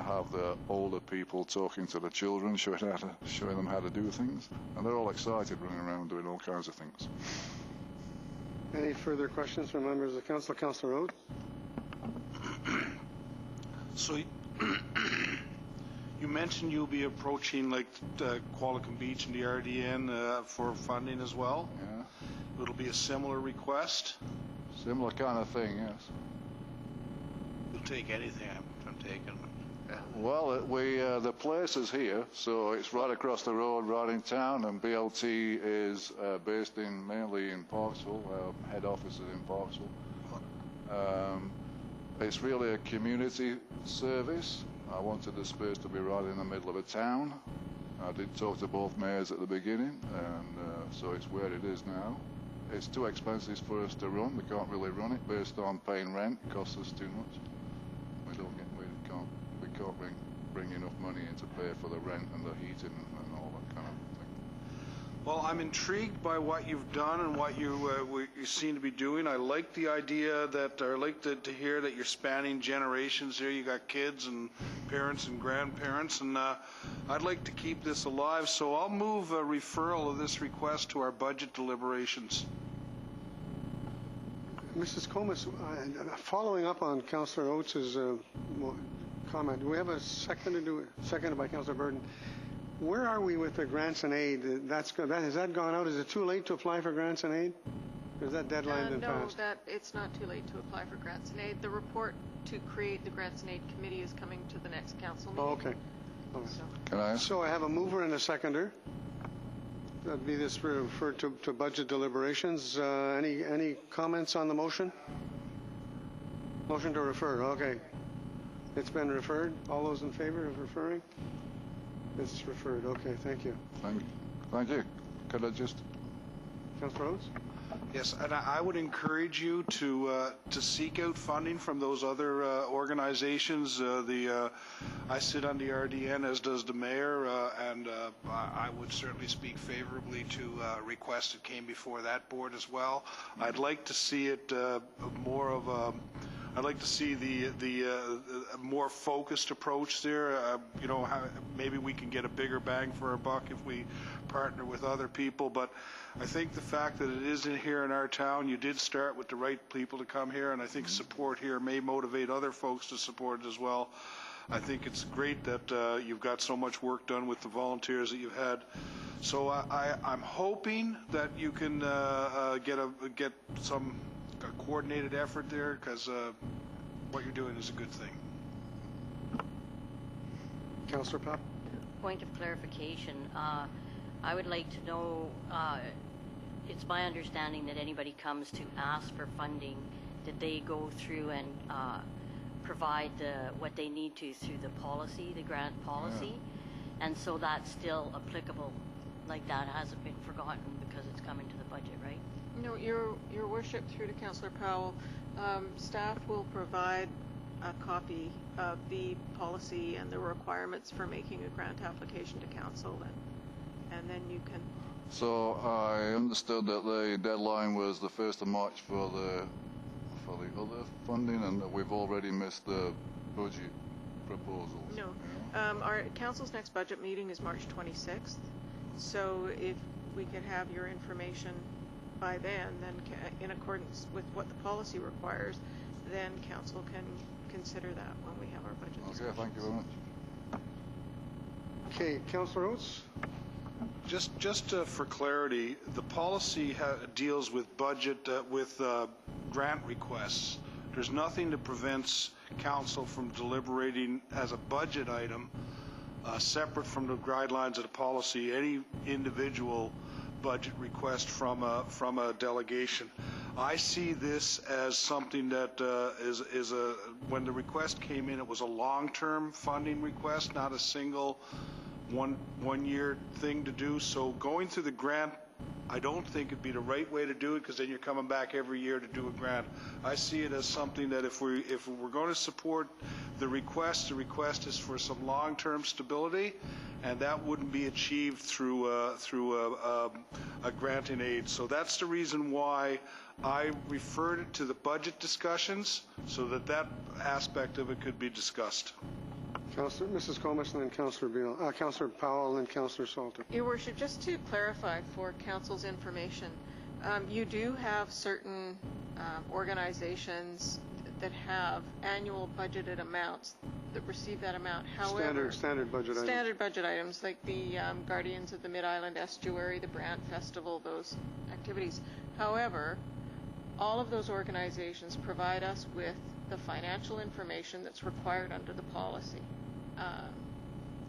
Speaker 10: have the older people talking to the children, showing them how to do things, and they're all excited running around doing all kinds of things.
Speaker 1: Any further questions from members of the council? Councillor Rhodes?
Speaker 5: So you mentioned you'll be approaching like Qualicum Beach and the RDN for funding as well?
Speaker 10: Yeah.
Speaker 5: It'll be a similar request?
Speaker 10: Similar kind of thing, yes.
Speaker 5: You'll take anything I'm taking.
Speaker 10: Well, the place is here, so it's right across the road, right in town, and BLT is based mainly in Parksville. Our head office is in Parksville. It's really a community service. I wanted the space to be right in the middle of a town. I did talk to both mayors at the beginning, and so it's where it is now. It's too expensive for us to run. We can't really run it based on paying rent. It costs us too much. We can't bring enough money in to pay for the rent and the heating and all that kind of thing.
Speaker 5: Well, I'm intrigued by what you've done and what you seem to be doing. I like the idea that, or I like to hear that you're spanning generations here. You got kids and parents and grandparents, and I'd like to keep this alive. So I'll move a referral of this request to our budget deliberations.
Speaker 1: Mrs. Comas, following up on Councillor Oates' comment, do we have a second to do it? Seconded by Councillor Burton. Where are we with the grants and aid? Has that gone out? Is it too late to apply for grants and aid? Or is that deadline been passed?
Speaker 7: No, it's not too late to apply for grants and aid. The report to create the grants and aid committee is coming to the next council meeting.
Speaker 1: Oh, okay. All right.
Speaker 10: Can I ask?
Speaker 1: So I have a mover and a seconder. That'd be this referred to budget deliberations. Any comments on the motion? Motion to refer. Okay. It's been referred. All those in favor of referring? It's referred. Okay, thank you.
Speaker 10: Thank you. Could I just...
Speaker 1: Councillor Rhodes?
Speaker 5: Yes, and I would encourage you to seek out funding from those other organizations. I sit on the RDN, as does the mayor, and I would certainly speak favorably to requests that came before that board as well. I'd like to see it more of a... I'd like to see the more focused approach there. Maybe we can get a bigger bang for our buck if we partner with other people. But I think the fact that it is here in our town, you did start with the right people to come here, and I think support here may motivate other folks to support it as well. I think it's great that you've got so much work done with the volunteers that you've had. So I'm hoping that you can get some coordinated effort there, because what you're doing is a good thing.
Speaker 1: Councillor Pop?
Speaker 3: Point of clarification. I would like to know, it's my understanding that anybody comes to ask for funding, did they go through and provide what they need to through the policy, the grant policy? Yeah. And so that's still applicable, like that hasn't been forgotten because it's coming to the budget, right?
Speaker 7: No, Your Worship, through to Councillor Powell, staff will provide a copy of the policy and the requirements for making a grant application to council, and then you can...
Speaker 10: So I understood that the deadline was the 1st of March for the other funding, and that we've already missed the budget proposals.
Speaker 7: No. Our council's next budget meeting is March 26th, so if we could have your information by then in accordance with what the policy requires, then council can consider that when we have our budget discussions.
Speaker 10: Okay, thank you very much.
Speaker 1: Okay, Councillor Oates?
Speaker 5: Just for clarity, the policy deals with budget, with grant requests. There's nothing that prevents council from deliberating as a budget item, separate from the guidelines of the policy, any individual budget request from a delegation. I see this as something that is when the request came in, it was a long-term funding request, not a single one-year thing to do. So going through the grant, I don't think it'd be the right way to do it, because then you're coming back every year to do a grant. I see it as something that if we're going to support the request is for some long-term stability, and that wouldn't be achieved through a grant in aid. So that's the reason why I referred it to the budget discussions, so that aspect of it could be discussed.
Speaker 1: Mrs. Comas, and then Councillor Powell, and then Councillor Salter.
Speaker 7: Your Worship, just to clarify for council's information, you do have certain organizations that have annual budgeted amounts that receive that amount. However,
Speaker 1: Standard budget items.
Speaker 7: Standard budget items like the Guardians of the Mid-Island Estuary, the Brant Festival, those activities. However, all of those organizations provide us with the financial information that's required under the policy.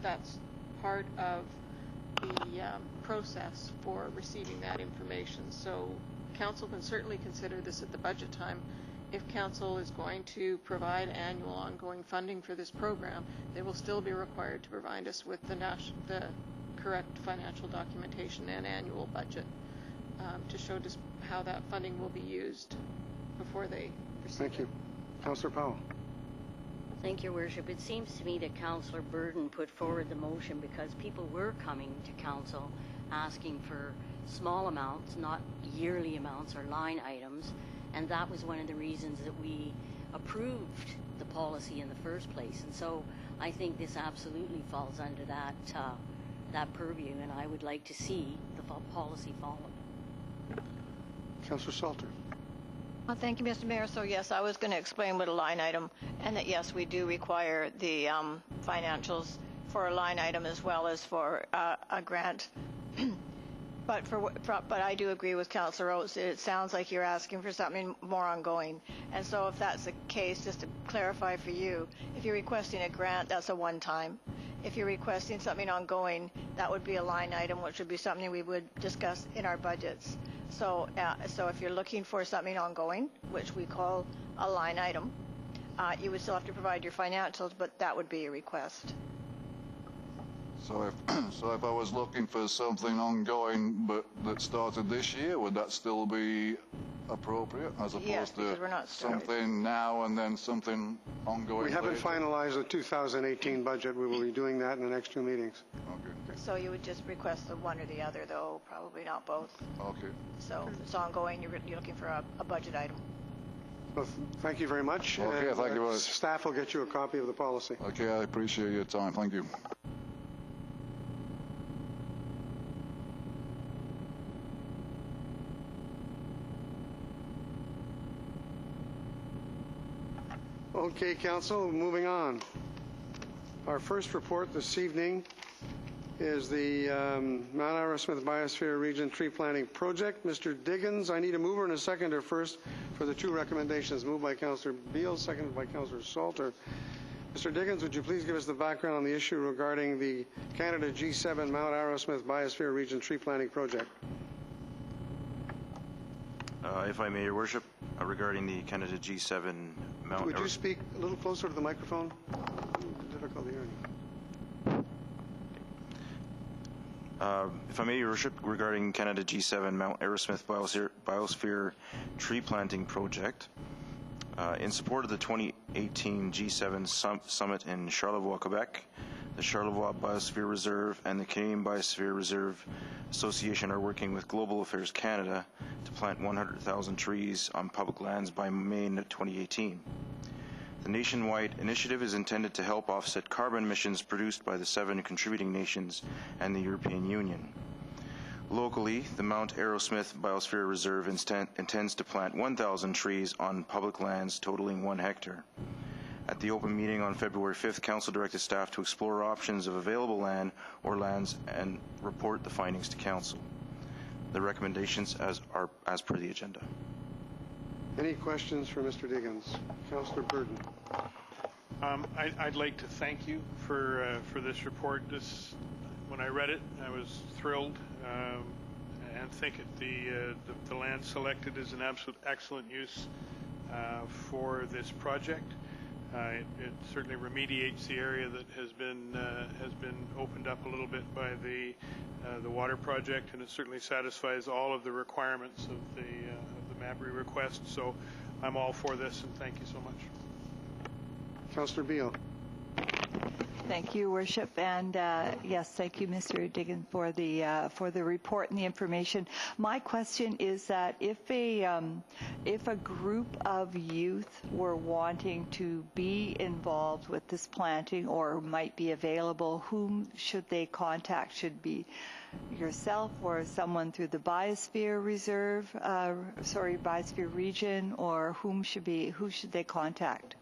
Speaker 7: That's part of the process for receiving that information. So council can certainly consider this at the budget time. If council is going to provide annual ongoing funding for this program, they will still be required to provide us with the correct financial documentation and annual budget to show just how that funding will be used before they receive
Speaker 1: Thank you. Councillor Powell.
Speaker 3: Thank you, Worship. It seems to me that Councillor Burden put forward the motion because people were coming to council asking for small amounts, not yearly amounts or line items, and that was one of the reasons that we approved the policy in the first place. And so I think this absolutely falls under that purview, and I would like to see the policy followed.
Speaker 1: Councillor Salter.
Speaker 4: Well, thank you, Mr. Mayor. So yes, I was going to explain what a line item, and that yes, we do require the financials for a line item as well as for a grant. But I do agree with Councillor Oates. It sounds like you're asking for something more ongoing. And so if that's the case, just to clarify for you, if you're requesting a grant, that's a one-time. If you're requesting something ongoing, that would be a line item, which would be something we would discuss in our budgets. So if you're looking for something ongoing, which we call a line item, you would still have to provide your financials, but that would be a request.
Speaker 10: So if I was looking for something ongoing but that started this year, would that still be appropriate as opposed
Speaker 4: Yes,
Speaker 10: to
Speaker 4: because we're not started.
Speaker 10: something now and then something ongoing
Speaker 1: We haven't
Speaker 10: later?
Speaker 1: finalized the 2018 budget. We will be doing that in the next two meetings.
Speaker 10: Okay.
Speaker 4: So you would just request the one or the other, though, probably not both.
Speaker 10: Okay.
Speaker 4: So if it's ongoing, you're looking for a budget item.
Speaker 1: Well, thank you very much.
Speaker 10: Okay,
Speaker 1: And,
Speaker 10: thank you very much.
Speaker 1: Staff will get you a copy of the policy.
Speaker 10: Okay, I appreciate your time. Thank you.
Speaker 1: Okay, Council, moving on. Our first report this evening is the Mount Arrowsmith Biosphere Region Tree Planting Project. Mr. Diggins, I need a mover and a seconder first for the two recommendations. Moved by Councillor Beal, seconded by Councillor Salter. Mr. Diggins, would you please give us the background on the issue regarding the Canada G7 Mount Arrowsmith Biosphere Region Tree Planting Project?
Speaker 11: If I may, Your Worship, regarding the Canada G7 Mount...
Speaker 1: Would you speak a little closer to the microphone? Difficulty hearing.
Speaker 11: If I may, Your Worship, regarding Canada G7 Mount Arrowsmith Biosphere Tree Planting Project, in support of the 2018 G7 Summit in Charlevoix, Quebec, the Charlevoix Biosphere Reserve and the Canadian Biosphere Reserve Association are working with Global Affairs Canada to plant 100,000 trees on public lands by May 2018. The nationwide initiative is intended to help offset carbon emissions produced by the 7 contributing nations and the European Union. Locally, the Mount Arrowsmith Biosphere Reserve intends to plant 1,000 trees on public lands totaling 1 hectare. At the open meeting on February 5th, Council directed staff to explore options of available land or lands and report the findings to Council. The recommendations as per the agenda.
Speaker 1: Any questions for Mr. Diggins? Councillor Burton.
Speaker 8: I'd like to thank you for this report. When I read it, I was thrilled and think the land selected is an absolute excellent use for this project. It certainly remediates the area that has been opened up a little bit by the water project, and it certainly satisfies all of the requirements of the MABRE request. So I'm all for this, and thank you so much.
Speaker 1: Councillor Beale.
Speaker 6: Thank you, Worship, and yes, thank you, Mr. Diggins, for the report and the information. My question is that if a group of youth were wanting to be involved with this planting or might be available, whom should they contact? Should it be yourself or someone through the Biosphere Reserve, Biosphere Region, or who should they contact?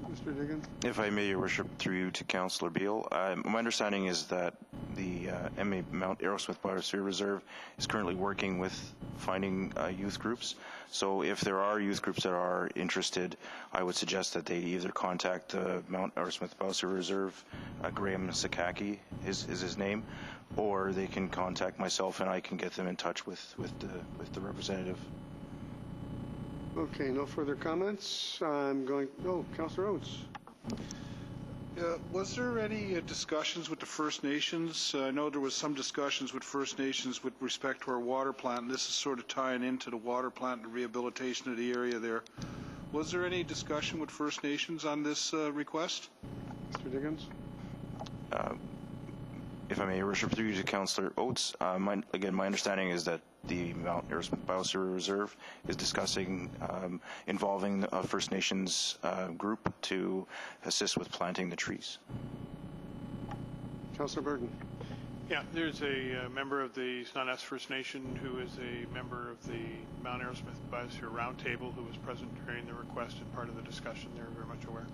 Speaker 1: Mr. Diggins.
Speaker 11: If I may, Your Worship, through you to Councillor Beale, my understanding is that the MA Mount Arrowsmith Biosphere Reserve is currently working with finding youth groups. So if there are youth groups that are interested, I would suggest that they either contact Mount Arrowsmith Biosphere Reserve, Graham Sakaki is his name, or they can contact myself and I can get them in touch with the representative.
Speaker 1: Okay, no further comments. I'm going. Oh, Councillor Oates.
Speaker 5: Was there any discussions with the First Nations? I know there was some discussions with First Nations with respect to our water plant, and this is sort of tying into the water plant and rehabilitation of the area there. Was there any discussion with First Nations on this request?
Speaker 1: Mr. Diggins.
Speaker 11: If I may, Your Worship, through you to Councillor Oates, my understanding is that the Mount Arrowsmith Biosphere Reserve is discussing involving a First Nations group to assist with planting the trees.
Speaker 1: Councillor Burton.
Speaker 8: Yeah, there's a member of the Snuneymuxw First Nation who is a member of the Mount Arrowsmith Biosphere Roundtable who was present during the request and part of the discussion. They're very much aware.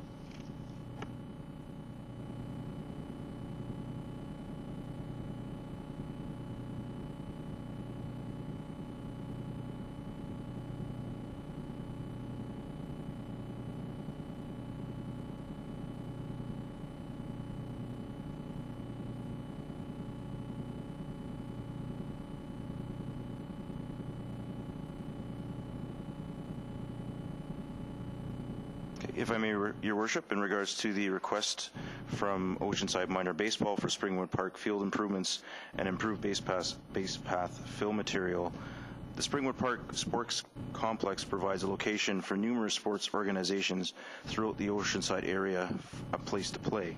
Speaker 11: If I may, Your Worship, in regards to the request from Oceanside Minor Baseball for Springwood Park field improvements and improved base path fill material, the Springwood Park Sports Complex provides a location for numerous sports organizations throughout the Oceanside area, a place to play.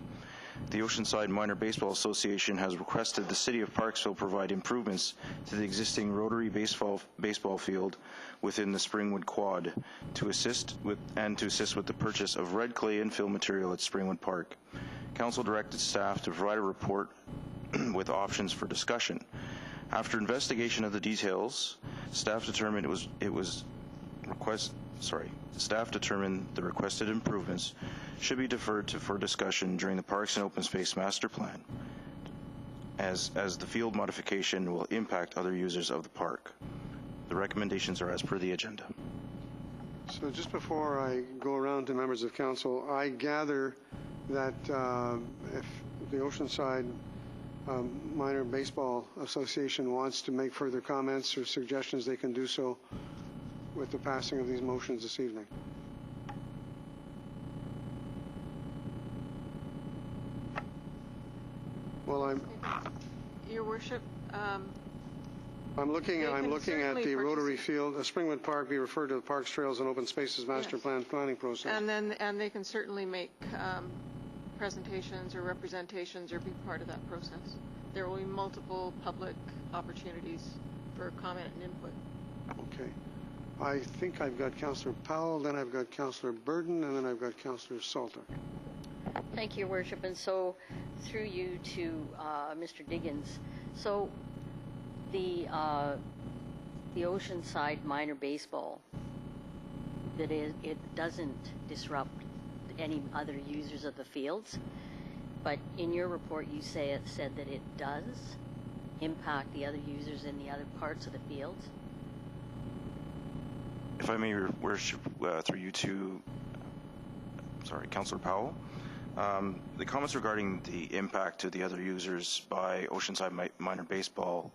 Speaker 11: The Oceanside Minor Baseball Association has requested the City of Parksville provide improvements to the existing rotary baseball field within the Springwood Quad to assist with the purchase of red clay infill material at Springwood Park. Council directed staff to provide a report with options for discussion. After investigation of the details, staff determined staff determined the requested improvements should be deferred for discussion during the Parks and Open Space Master Plan, as the field modification will impact other users of the park. The recommendations are as per the agenda.
Speaker 1: So just before I go around to members of council, I gather that if the Oceanside Minor Baseball Association wants to make further comments or suggestions, they can do so with the passing of these motions this evening. Well,
Speaker 7: Your Worship,
Speaker 1: I'm looking at
Speaker 7: certainly
Speaker 1: the Rotary Field, Springwood Park be referred to the Parks, Trails, and Open Spaces Master
Speaker 7: Yes.
Speaker 1: Plan planning process.
Speaker 7: and they can certainly make presentations or representations or be part of that process. There will be multiple public opportunities for comment and input.
Speaker 1: Okay. I think I've got Councillor Powell, then I've got Councillor Burden, and then I've got Councillor Salter.
Speaker 3: Thank you, Your Worship. And so, through you to Mr. Diggins, so the Oceanside minor baseball, that it doesn't disrupt any other users of the fields, but in your report you said that it does impact the other users in the other parts of the fields.
Speaker 11: If I may, Your Worship, through you to, Councillor Powell, the comments regarding the impact to the other users by Oceanside minor baseball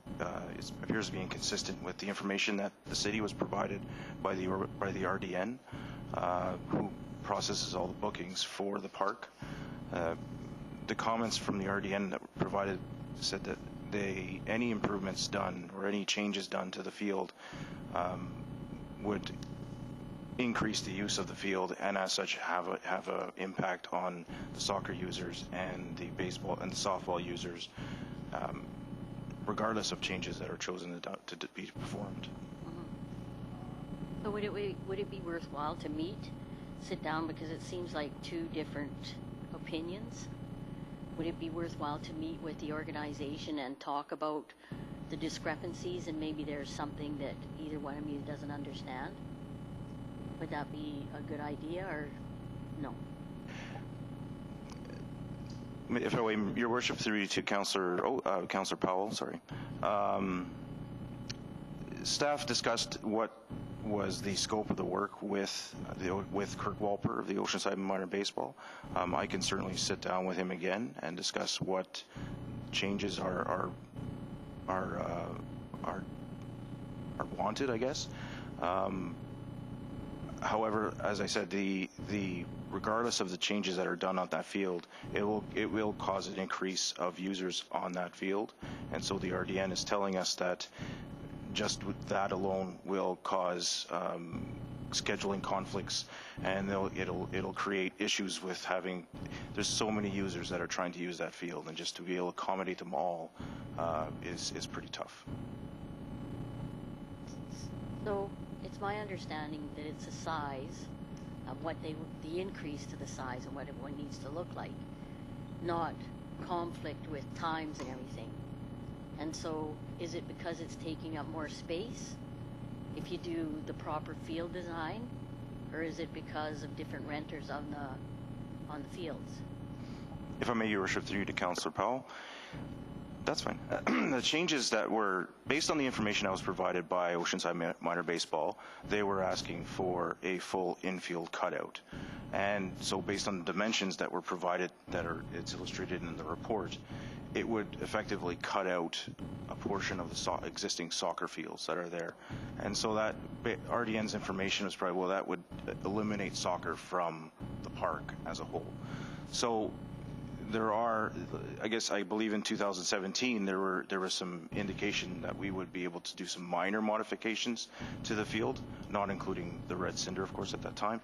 Speaker 11: appears to be inconsistent with the information that the city was provided by the RDN, who processes all the bookings for the park. The comments from the RDN that were provided said that any improvements done or any changes done to the field would increase the use of the field, and as such have a impact on the soccer users and the baseball and the softball users, regardless of changes that are chosen to be performed.
Speaker 3: So would it be worthwhile to sit down, because it seems like two different opinions? Would it be worthwhile to meet with the organization and talk about the discrepancies, and maybe there's something that either one of you doesn't understand? Would that be a good idea, or no?
Speaker 11: If I may, Your Worship, through to Councillor Powell, staff discussed what was the scope of the work with Kirk Walper of the Oceanside minor baseball. I can certainly sit down with him again and discuss what changes are wanted, I guess. However, as I said, the regardless of the changes that are done on that field, it will cause an increase of users on that field, and so the RDN is telling us that just with that alone will cause scheduling conflicts, and it'll create issues with having. There's so many users that are trying to use that field, and just to be able to accommodate them all is pretty tough.
Speaker 3: So it's my understanding that it's the size of the increase to the size of what it needs to look like, not conflict with times and everything. And so is it because it's taking up more space if you do the proper field design, or is it because of different renters on the fields?
Speaker 11: If I may, Your Worship, through you to Councillor Powell. That's fine. The changes that were based on the information that was provided by Oceanside Minor Baseball, they were asking for a full infield cutout. And so based on the dimensions that were provided, it's illustrated in the report, it would effectively cut out a portion of the existing soccer fields that are there. And so that RDN's information was probably, well, that would eliminate soccer from the park as a whole. So there are, I believe in 2017, there was some indication that we would be able to do some minor modifications to the field, not including the red cinder, of course, at that time.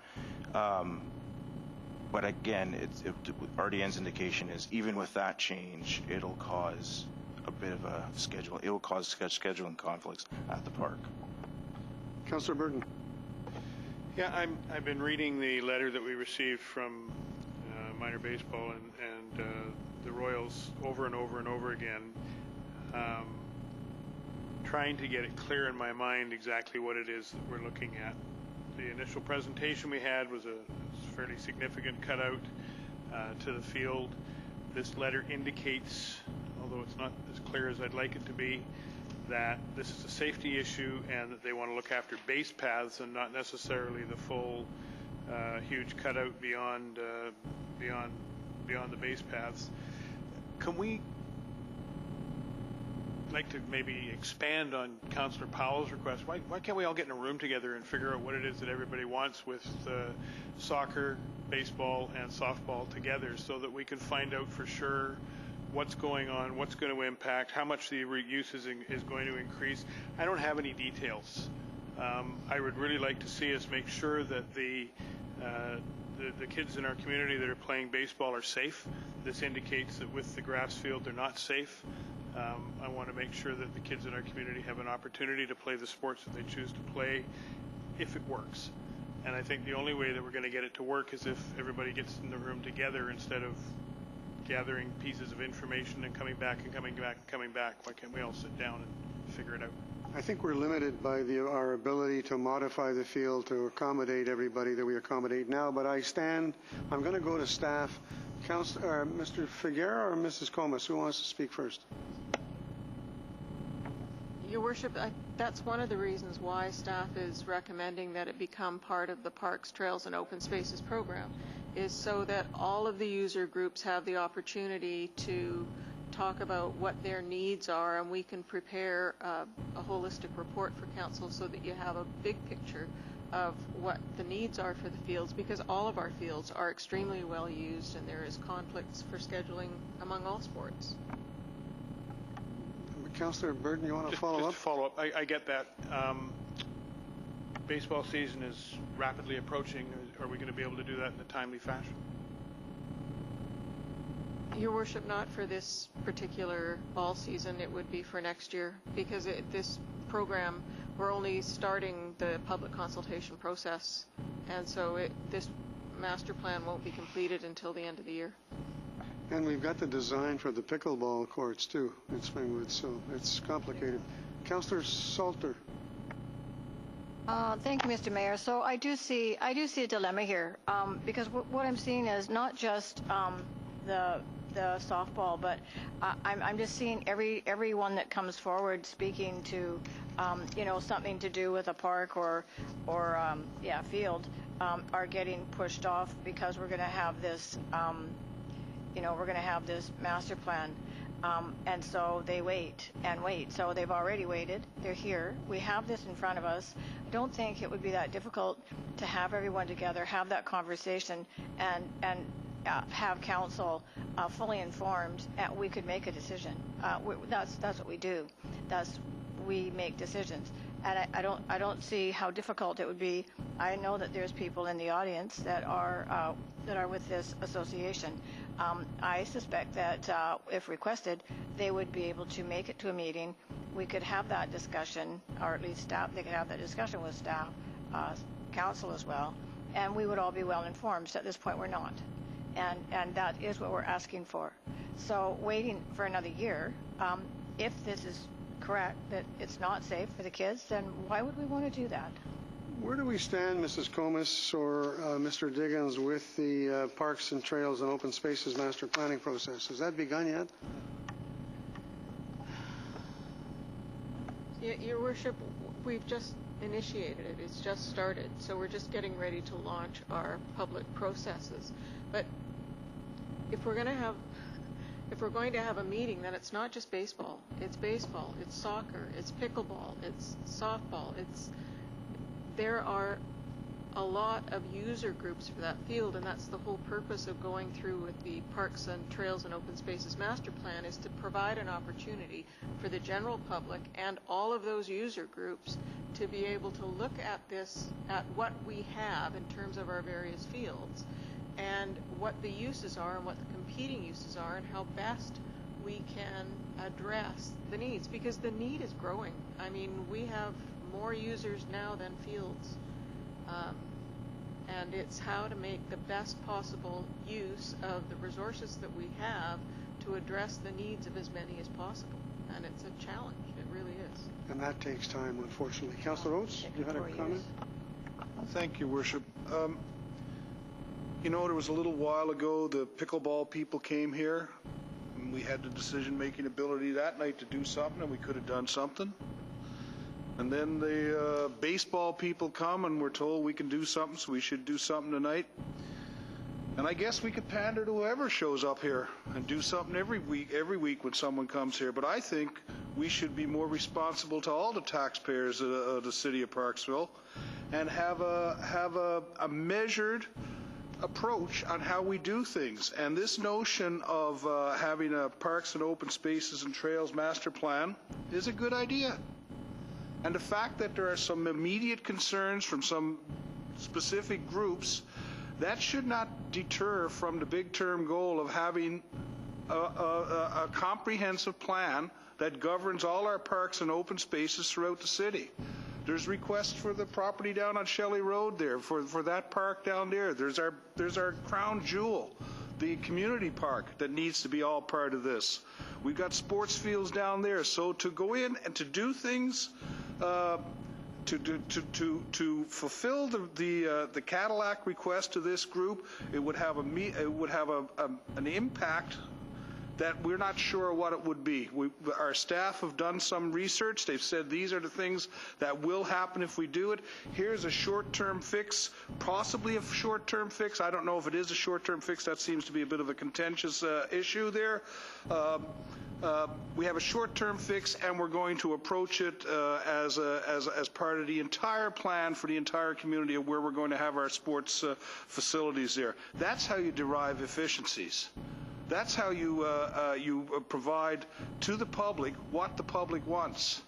Speaker 11: But again, RDN's indication is even with that change, it'll cause a bit of a it'll cause scheduling conflicts at the park.
Speaker 1: Councillor Burden.
Speaker 8: Yeah, I've been reading the letter that we received from minor baseball and the Royals over and over and over again, trying to get it clear in my mind exactly what it is that we're looking at. The initial presentation we had was a fairly significant cutout to the field. This letter indicates, although it's not as clear as I'd like it to be, that this is a safety issue and that they want to look after base paths and not necessarily the full huge cutout beyond the base paths. Can we like to maybe expand on Councillor Powell's request? Why can't we all get in a room together and figure out what it is that everybody wants with soccer, baseball, and softball together, so that we can find out for sure what's going on, what's going to impact, how much the use is going to increase? I don't have any details. I would really like to see us make sure that the kids in our community that are playing baseball are safe. This indicates that with the grass field they're not safe. I want to make sure that the kids in our community have an opportunity to play the sports that they choose to play if it works. And I think the only way that we're going to get it to work is if everybody gets in the room together instead of gathering pieces of information and coming back and coming back and coming back. Why can't we all sit down and figure it out?
Speaker 1: I think we're limited by our ability to modify the field to accommodate everybody that we accommodate now, but I'm going to go to staff. Mr. Figuera or Mrs. Comas, who wants to speak first?
Speaker 7: Your Worship, that's one of the reasons why staff is recommending that it become part of the Parks, Trails, and Open Spaces program, is so that all of the user groups have the opportunity to talk about what their needs are, and we can prepare a holistic report for council so that you have a big picture of what the needs are for the fields, because all of our fields are extremely well used and there is conflicts for scheduling among all sports.
Speaker 1: Councillor Burton, you want to follow up?
Speaker 8: Just to follow up, I get that. Baseball season is rapidly approaching. Are we going to be able to do that in a timely fashion?
Speaker 7: Your Worship, not for this particular ball season. It would be for next year, because this program, we're only starting the public consultation process, and so this master plan won't be completed until the end of the year.
Speaker 1: And we've got the design for the pickleball courts too in Springwood, so it's complicated. Councillor Salter.
Speaker 4: Thank you, Mr. Mayor. So I do see a dilemma here, because what I'm seeing is not just the softball, but I'm just seeing everyone that comes forward speaking to something to do with a park or field are getting pushed off because we're going to have this we're going to have this master plan. And so they wait and wait. So they've already waited. They're here. We have this in front of us. I don't think it would be that difficult to have everyone together, have that conversation, and have council fully informed, and we could make a decision. That's what we do. We make decisions. And I don't see how difficult it would be. I know that there's people in the audience that are with this association. I suspect that if requested, they would be able to make it to a meeting. We could have that discussion, or at least staff. They could have that discussion with staff, council as well, and we would all be well informed. So at this point, we're not, and that is what we're asking for. So waiting for another year, if this is correct, that it's not safe for the kids, then why would we want to do that?
Speaker 1: Where do we stand, Mrs. Comas or Mr. Diggins, with the Parks and Trails and Open Spaces master planning process? Has that begun yet?
Speaker 7: Your Worship, we've just initiated it. It's just started. So we're just getting ready to launch our public processes. But if we're going to have a meeting, then it's not just baseball. It's baseball, it's soccer, it's pickleball, it's softball, there are a lot of user groups for that field, and that's the whole purpose of going through with the Parks and Trails and Open Spaces Master Plan, is to provide an opportunity for the general public and all of those user groups to be able to look at what we have in terms of our various fields, and what the uses are and what the competing uses are, and how best we can address the needs, because the need is growing. I mean, we have more users now than fields, and it's how to make the best possible use of the resources that we have to address the needs of as many as possible, and it's a challenge. It really is.
Speaker 1: And that takes time, unfortunately. Councillor Oates, you had a comment?
Speaker 5: Thank you, Worship. There was a little while ago, the pickleball people came here, and we had the decision-making ability that night to do something, and we could have done something. And then the baseball people come, and we're told we can do something, so we should do something tonight. And I guess we could pander to whoever shows up here and do something every week when someone comes here. But I think we should be more responsible to all the taxpayers of the city of Parksville, and have a measured approach on how we do things. And this notion of having a Parks and Open Spaces and Trails master plan is a good idea. And the fact that there are some immediate concerns from some specific groups, that should not deter from the big-term goal of having a comprehensive plan that governs all our parks and open spaces throughout the city. There's requests for the property down on Shelley Road there, for that park down there. There's our crown jewel, the community park, that needs to be all part of this. We've got sports fields down there. So to go in and to do things, to fulfill the Cadillac request to this group, it would have an impact that we're not sure what it would be. Our staff have done some research. They've said these are the things that will happen if we do it. Here's a short-term fix, possibly a short-term fix. I don't know if it is a short-term fix. That seems to be a bit of a contentious issue there. We have a short-term fix, and we're going to approach it as part of the entire plan for the entire community of where we're going to have our sports facilities there. That's how you derive efficiencies. That's how you provide to the public what the public wants.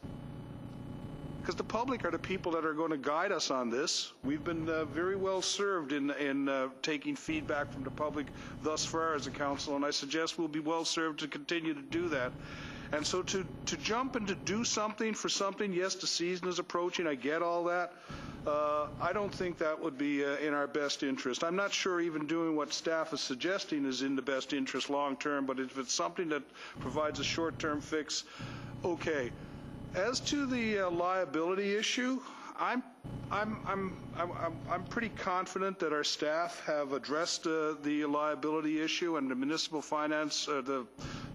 Speaker 5: Because the public are the people that are going to guide us on this. We've been very well served in taking feedback from the public thus far as a council, and I suggest we'll be well served to continue to do that. And so to jump and to do something for something, yes, the season is approaching, I get all that. I don't think that would be in our best interest. I'm not sure even doing what staff is suggesting is in the best interest long term, but if it's something that provides a short-term fix, okay. As to the liability issue, I'm pretty confident that our staff have addressed the liability issue, and the municipal finance,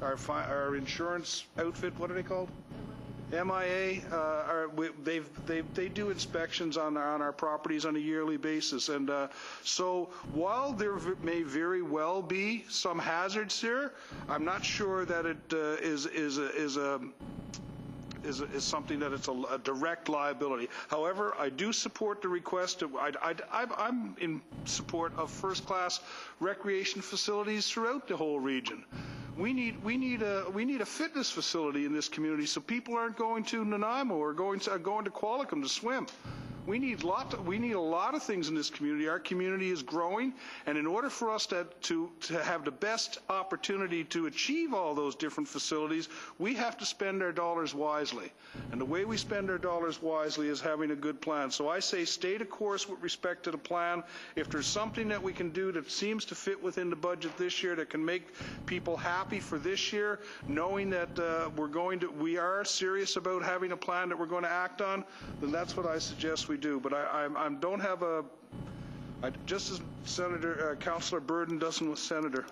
Speaker 5: our insurance outfit, what are they called? MIA. They do inspections on our properties on a yearly basis, and so while there may very well be some hazards there, I'm not sure that it is something that it's a direct liability. However, I do support the request. I'm in support of first-class recreation facilities throughout the whole region. We need a fitness facility in this community so people aren't going to Nanaimo or going to Qualicum to swim. We need a lot of things in this community. Our community is growing, and in order for us to have the best opportunity to achieve all those different facilities, we have to spend our dollars wisely. And the way we spend our dollars wisely is having a good plan. So I say stay the course with respect to the plan. If there's something that we can do that seems to fit within the budget this year that can make people happy for this year, knowing that we are serious about having a plan that we're going to act on, then that's what I suggest we do. But I don't have just as Councillor Burden doesn't with Senator.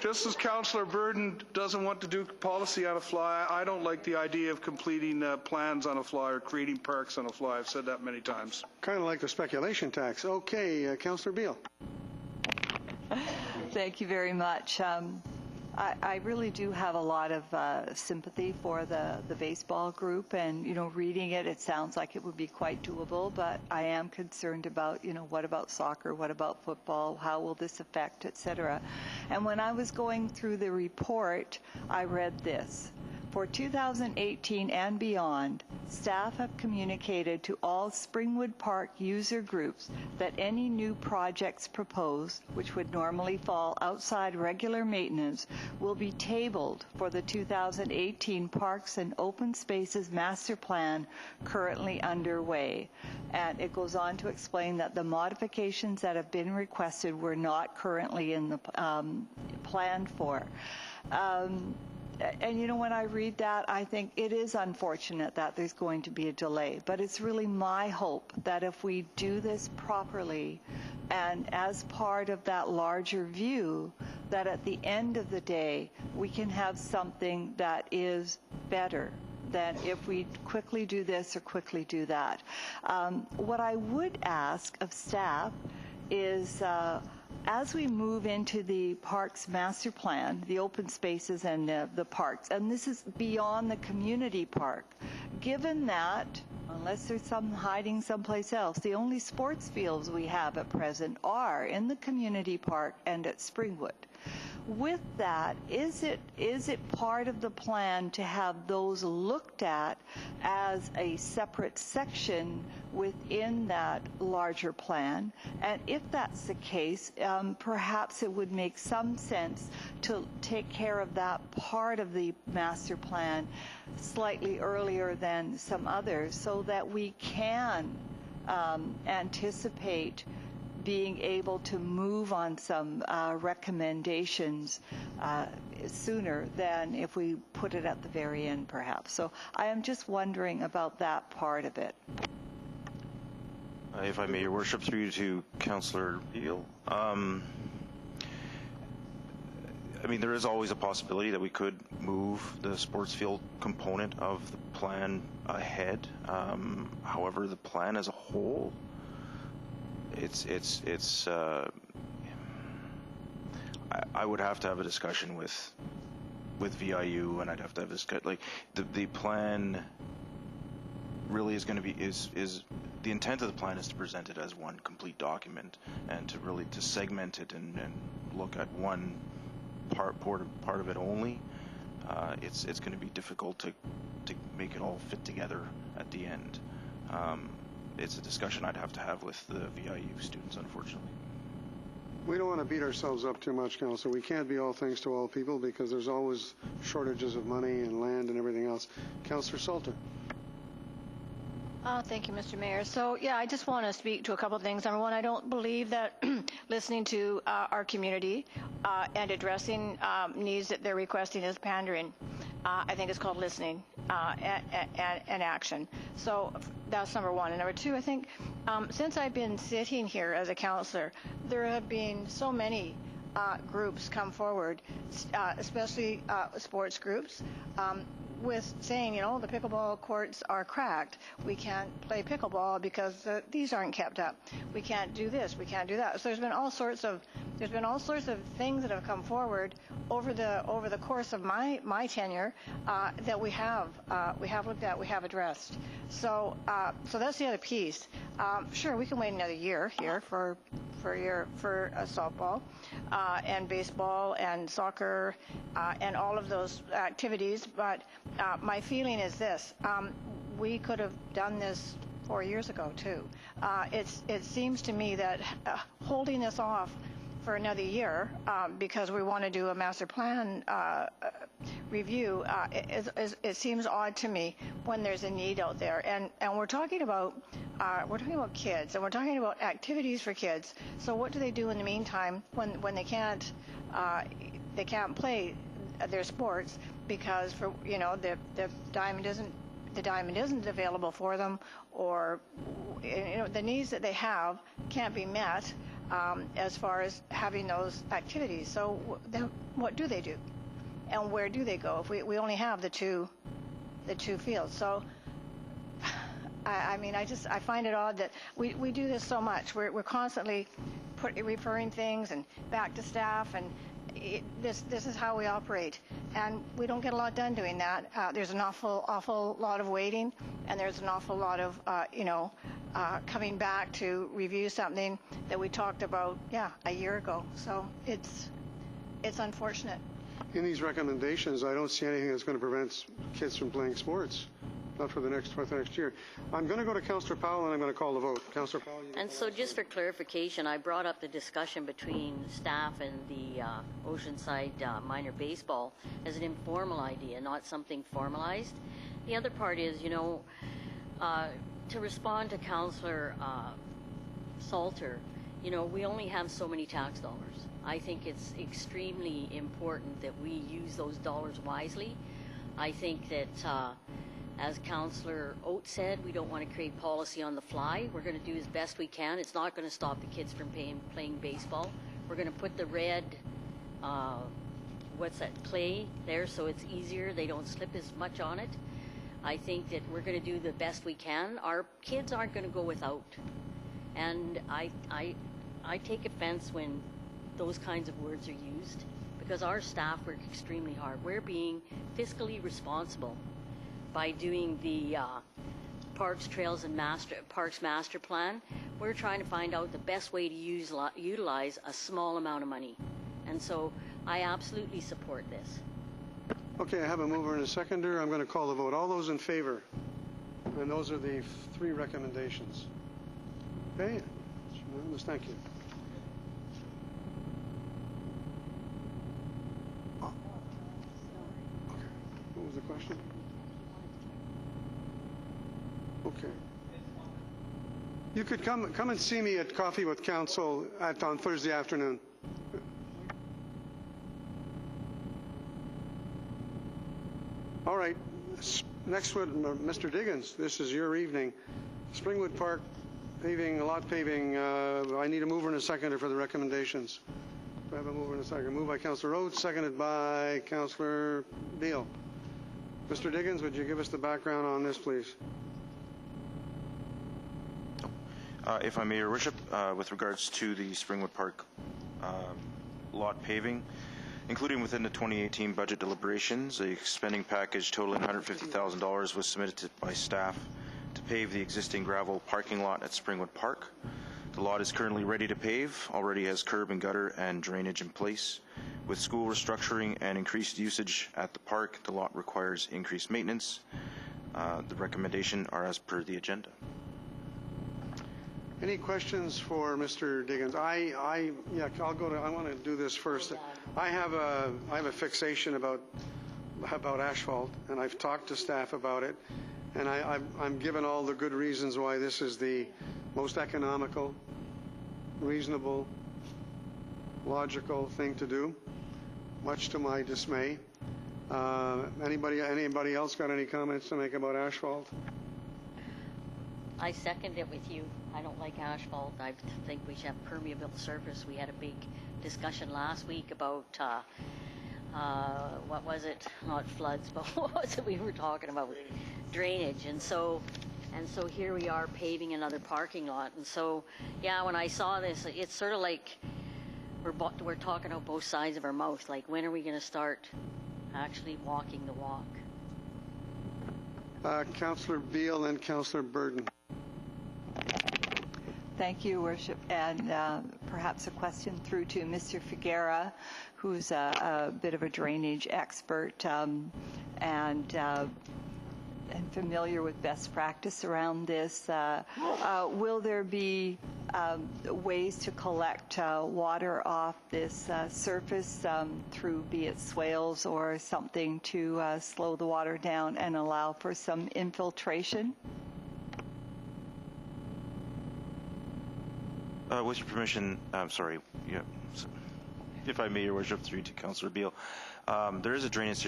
Speaker 5: Just as Councillor Burden doesn't want to do policy on a fly, I don't like the idea of completing plans on a fly or creating parks on a fly. I've said that many times.
Speaker 1: Kind of like the speculation tax. Okay, Councillor Beale.
Speaker 6: Thank you very much. I really do have a lot of sympathy for the baseball group, and reading it sounds like it would be quite doable, but I am concerned about what about soccer, what about football, how will this affect, etc. And when I was going through the report, I read this. For 2018 and beyond, staff have communicated to all Springwood Park user groups that any new projects proposed, which would normally fall outside regular maintenance, will be tabled for the 2018 Parks and Open Spaces Master Plan currently underway. And it goes on to explain that the modifications that have been requested were not currently in the planned for. And when I read that, I think it is unfortunate that there's going to be a delay. But it's really my hope that if we do this properly and as part of that larger view, that at the end of the day, we can have something that is better than if we quickly do this or quickly do that. What I would ask of staff is, as we move into the parks master plan, the open spaces and the parks, and this is beyond the community park, given that, unless there's some hiding someplace else, the only sports fields we have at present are in the community park and at Springwood. with that, is it part of the plan to have those looked at as a separate section within that larger plan? And if that's the case, perhaps it would make some sense to take care of that part of the master plan slightly earlier than some others, so that we can anticipate being able to move on some recommendations sooner than if we put it at the very end, perhaps. So I am just wondering about that part of it.
Speaker 11: If I may, Your Worship, through you to Councillor Beale. I mean, there is always a possibility that we could move the sports field component of the plan ahead. However, the plan as a whole, I would have to have a discussion with VIU, and I'd have to have this like the plan really is going to be is the intent of the plan is to present it as one complete document and to really to segment it and look at one part of it only. It's going to be difficult to make it all fit together at the end. It's a discussion I'd have to have with the VIU students, unfortunately.
Speaker 1: We don't want to beat ourselves up too much, Councillor. We can't be all things to all people because there's always shortages of money and land and everything else. Councillor Salter.
Speaker 4: Thank you, Mr. Mayor. So, yeah, I just want to speak to a couple of things. Number one, I don't believe that listening to our community and addressing needs that they're requesting is pandering. I think it's called listening and action. So that's number one. And number two, I think since I've been sitting here as a councillor, there have been so many groups come forward, especially sports groups, with saying, you know, the pickleball courts are cracked. We can't play pickleball because these aren't kept up. We can't do this. We can't do that. So there's been all sorts of things that have come forward over the course of my tenure that we have looked at, we have addressed. So that's the other piece. Sure, we can wait another year here for softball and baseball and soccer and all of those activities, but my feeling is this: we could have done this 4 years ago too. It seems to me that holding this off for another year because we want to do a master plan review, it seems odd to me when there's a need out there, and we're talking about kids, and we're talking about activities for kids. So what do they do in the meantime when they can't play their sports because the diamond isn't available for them, or the needs that they have can't be met as far as having those activities. So then what do they do, and where do they go if we only have the two fields? So I find it odd that we do this so much. We're constantly referring things and back to staff, and this is how we operate, and we don't get a lot done doing that. There's an awful lot of waiting, and there's an awful lot of coming back to review something that we talked about a year ago. So it's unfortunate.
Speaker 1: In these recommendations, I don't see anything that's going to prevent kids from playing sports. Not for the next year. I'm going to go to Councillor Powell, and I'm going to call the vote. Councillor Powell.
Speaker 3: And so just for clarification, I brought up the discussion between staff and the Oceanside minor baseball as an informal idea, not something formalized. The other part is, to respond to Councillor Salter, we only have so many tax dollars. I think it's extremely important that we use those dollars wisely. I think that as Councillor Oates said, we don't want to create policy on the fly. We're going to do as best we can. It's not going to stop the kids from playing baseball. We're going to put the red, clay there so it's easier. They don't slip as much on it. I think that we're going to do the best we can. Our kids aren't going to go without. And I take offense when those kinds of words are used, because our staff work extremely hard. We're being fiscally responsible by doing the Parks, Trails, and Parks Master Plan. We're trying to find out the best way to utilize a small amount of money. And so I absolutely support this.
Speaker 1: Okay, I have a mover and a seconder. I'm going to call the vote. All those in favor? And those are the 3 recommendations. Okay? It's unanimous. Thank you. Oh. Okay. What was the question? Okay. You could come and see me at Coffee with Council on Thursday afternoon. All right. Next one, Mr. Diggins, this is your evening. Springwood Park paving, lot paving, I need a mover and a seconder for the recommendations. Do I have a mover and a seconder? Moved by Councillor Rhodes, seconded by Councillor Beal. Mr. Diggins, would you give us the background on this, please?
Speaker 11: If I may, Your Worship, with regards to the Springwood Park lot paving, including within the 2018 budget deliberations, a spending package totaling $150,000 was submitted by staff to pave the existing gravel parking lot at Springwood Park. The lot is currently ready to pave, already has curb and gutter and drainage in place. With school restructuring and increased usage at the park, the lot requires increased maintenance. The recommendation are as per the agenda.
Speaker 1: Any questions for Mr. Diggins? I'll go to. I want to do this first. I have a fixation about asphalt, and I've talked to staff about it, and I'm given all the good reasons why this is the most economical, reasonable, logical thing to do. Much to my dismay. Anybody else got any comments to make about asphalt?
Speaker 3: I second it with you. I don't like asphalt. I think we should have permeable surface. We had a big discussion last week about, what was it? Not floods, but what was it we were talking about? Drainage. And so here we are paving another parking lot. And so, yeah, when I saw this, it's sort of like we're talking out both sides of our mouth. Like, when are we going to start actually walking the walk?
Speaker 1: Councillor Beal and Councillor Burden.
Speaker 6: Thank you, Worship. And perhaps a question through to Mr. Figuera, who's a bit of a drainage expert and familiar with best practice around this. Will there be ways to collect water off this surface through, be it swales or something, to slow the water down and allow for some infiltration?
Speaker 11: With your permission, I'm sorry, if I may, Your Worship, through to Councillor Beal, there is a drainage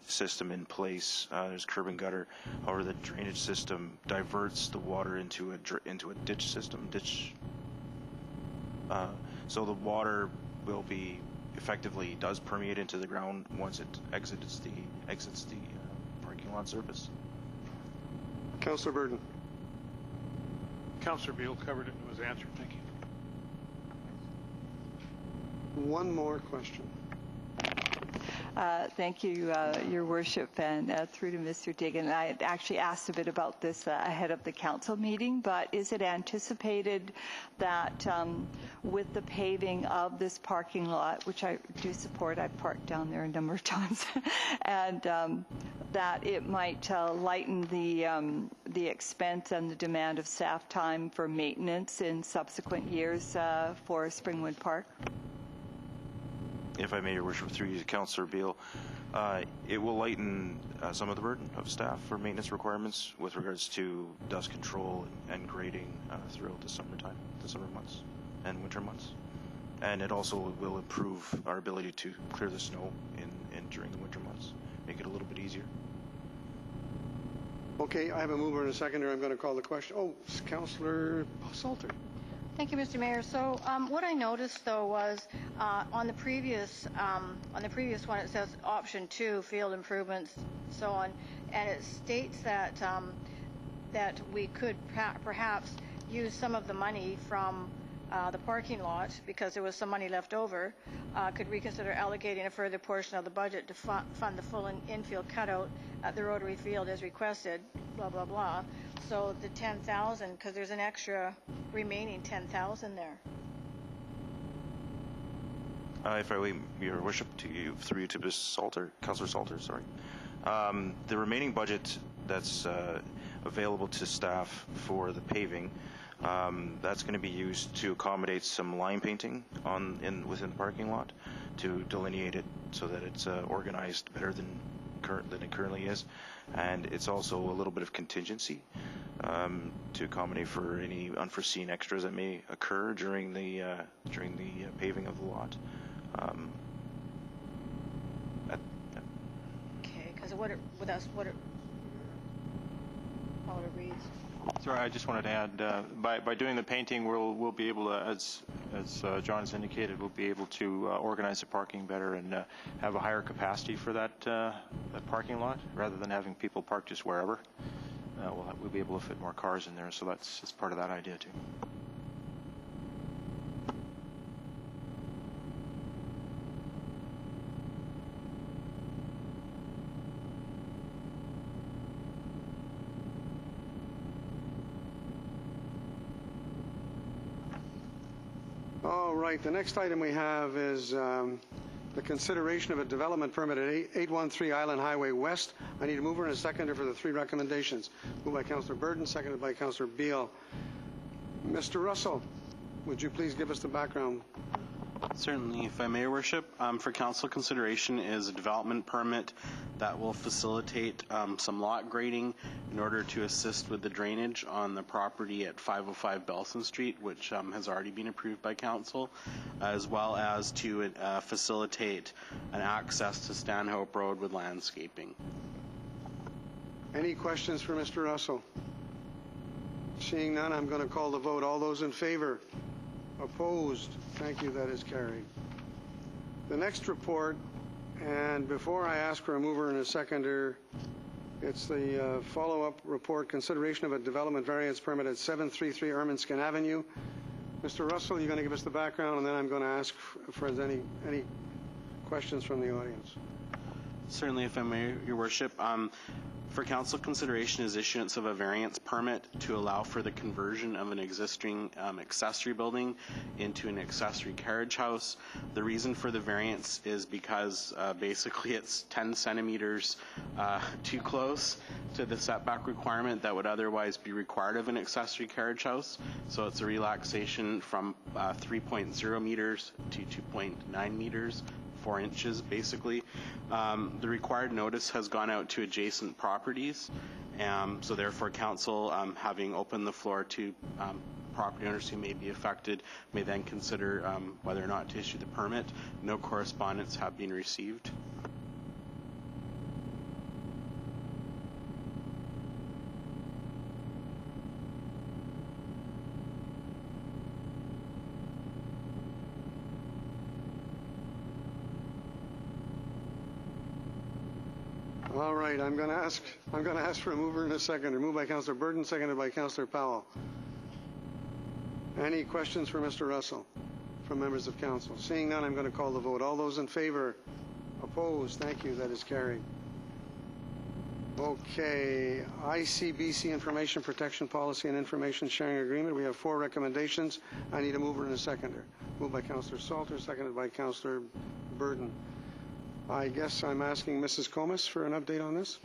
Speaker 11: system in place. There's curb and gutter. However, the drainage system diverts the water into a ditch system. So the water will be effectively does permeate into the ground once it exits the parking lot surface.
Speaker 1: Councillor Burden.
Speaker 8: Councillor Beal covered it and was answered. Thank you.
Speaker 1: One more question.
Speaker 6: Thank you, Your Worship, and through to Mr. Diggin. I had actually asked a bit about this ahead of the council meeting, but is it anticipated that with the paving of this parking lot, which I do support, I've parked down there a number of times, and that it might lighten the expense and the demand of staff time for maintenance in subsequent years for Springwood Park?
Speaker 11: If I may, Your Worship, through you to Councillor Beal, it will lighten some of the burden of staff for maintenance requirements with regards to dust control and grading throughout the summer months and winter months. And it also will improve our ability to clear the snow during the winter months, make it a little bit easier.
Speaker 1: Okay, I have a mover and a seconder. I'm going to call the question. Oh, Councillor Salter.
Speaker 4: Thank you, Mr. Mayor. So what I noticed, though, was on the previous one, it says option 2, field improvements, so on, and it states that that we could perhaps use some of the money from the parking lot, because there was some money left over, could reconsider allocating a further portion of the budget to fund the full infield cutout at the Rotary Field as requested, blah, blah, blah. So the 10,000, because there's an extra remaining 10,000 there.
Speaker 11: If I wait, Your Worship, to you, through you to Ms. Salter, Councillor Salter, sorry. The remaining budget that's available to staff for the paving, that's going to be used to accommodate some line painting within the parking lot to delineate it so that it's organized better than it currently is, and it's also a little bit of contingency to accommodate for any unforeseen extras that may occur during the paving of the lot.
Speaker 4: Okay, because how it reads.
Speaker 12: Sorry, I just wanted to add, by doing the painting, we'll be able to, as John has indicated, we'll be able to organize the parking better and have a higher capacity for that parking lot, rather than having people park just wherever. We'll be able to fit more cars in there, so that's part of that idea too.
Speaker 1: All right, the next item we have is the consideration of a development permit at 813 Island Highway West. I need a mover and a seconder for the three recommendations. Moved by Councillor Burton, seconded by Councillor Beale. Mr. Russell, would you please give us the background?
Speaker 13: Certainly, if I may, Your Worship. For council consideration is a development permit that will facilitate some lot grading in order to assist with the drainage on the property at 505 Belson Street, which has already been approved by council, as well as to facilitate an access to Stanhope Road with landscaping.
Speaker 1: Any questions for Mr. Russell? Seeing none, I'm going to call the vote. All those in favor? Opposed? Thank you, that is carried. The next report, and before I ask for a mover and a seconder, it's the follow-up report, consideration of a development variance permit at 733 Ermineskin Avenue. Mr. Russell, you're going to give us the background, and then I'm going to ask for any questions from the audience.
Speaker 13: Certainly, if I may, Your Worship. For council consideration is issuance of a variance permit to allow for the conversion of an existing accessory building into an accessory carriage house. The reason for the variance is because basically it's 10 centimeters too close to the setback requirement that would otherwise be required of an accessory carriage house. So it's a relaxation from 3.0 meters to 2.9 meters. 4 inches, basically. The required notice has gone out to adjacent properties, so therefore council, having opened the floor to property owners who may be affected, may then consider whether or not to issue the permit. No correspondence have been received.
Speaker 1: All right, I'm going to ask for a mover and a seconder. Moved by Councillor Burton, seconded by Councillor Powell. Any questions for Mr. Russell from members of council? Seeing none, I'm going to call the vote. All those in favor? Opposed? Thank you. That is carried. Okay, ICBC Information Protection Policy and Information Sharing Agreement. We have 4 recommendations. I need a mover and a seconder. Moved by Councillor Salter, seconded by Councillor Burton. I guess I'm asking Mrs. Comas for an update on this.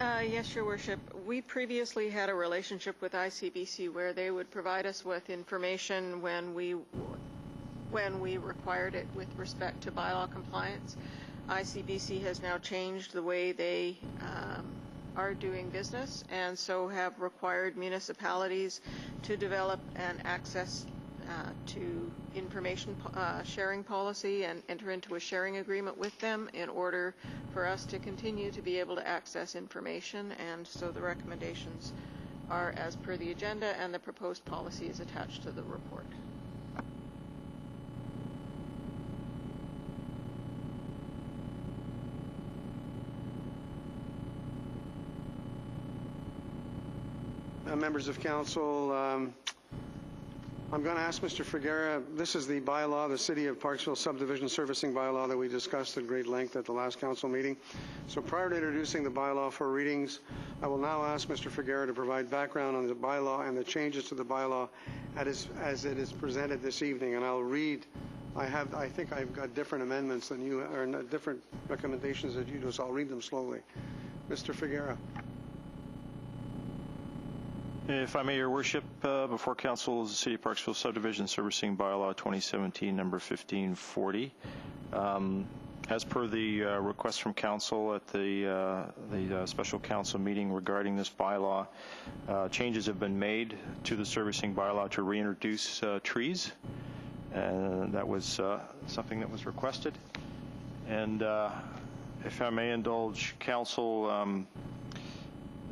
Speaker 7: Yes, Your Worship. We previously had a relationship with ICBC where they would provide us with information when we required it with respect to bylaw compliance. ICBC has now changed the way they are doing business, and so have required municipalities to develop an access to information sharing policy and enter into a sharing agreement with them in order for us to continue to be able to access information. And so the recommendations are as per the agenda, and the proposed policy is attached to the report.
Speaker 1: Members of council, I'm going to ask Mr. Figuera, this is the bylaw, the City of Parksville subdivision servicing bylaw that we discussed at great length at the last council meeting. So prior to introducing the bylaw for readings, I will now ask Mr. Figuera to provide background on the bylaw and the changes to the bylaw as it is presented this evening. And I'll read, I think I've got different amendments than you, or different recommendations that you do, so I'll read them slowly. Mr. Figuera.
Speaker 12: If I may, Your Worship, before Council is the City of Parksville Subdivision Servicing Bylaw 2017, number 1540. As per the request from Council at the special Council meeting regarding this bylaw, changes have been made to the servicing bylaw to reintroduce trees, and that was something that was requested. And if I may indulge Council,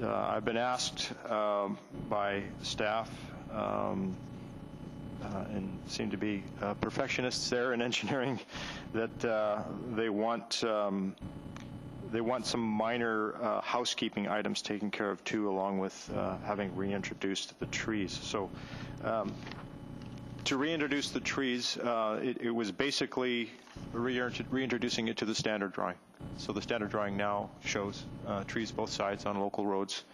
Speaker 12: I've been asked by staff, and seem to be perfectionists there in engineering, that they want some minor housekeeping items taken care of too, along with having reintroduced the trees. So to reintroduce the trees, it was basically reintroducing it to the standard drawing. So the standard drawing now shows trees both sides on local roads.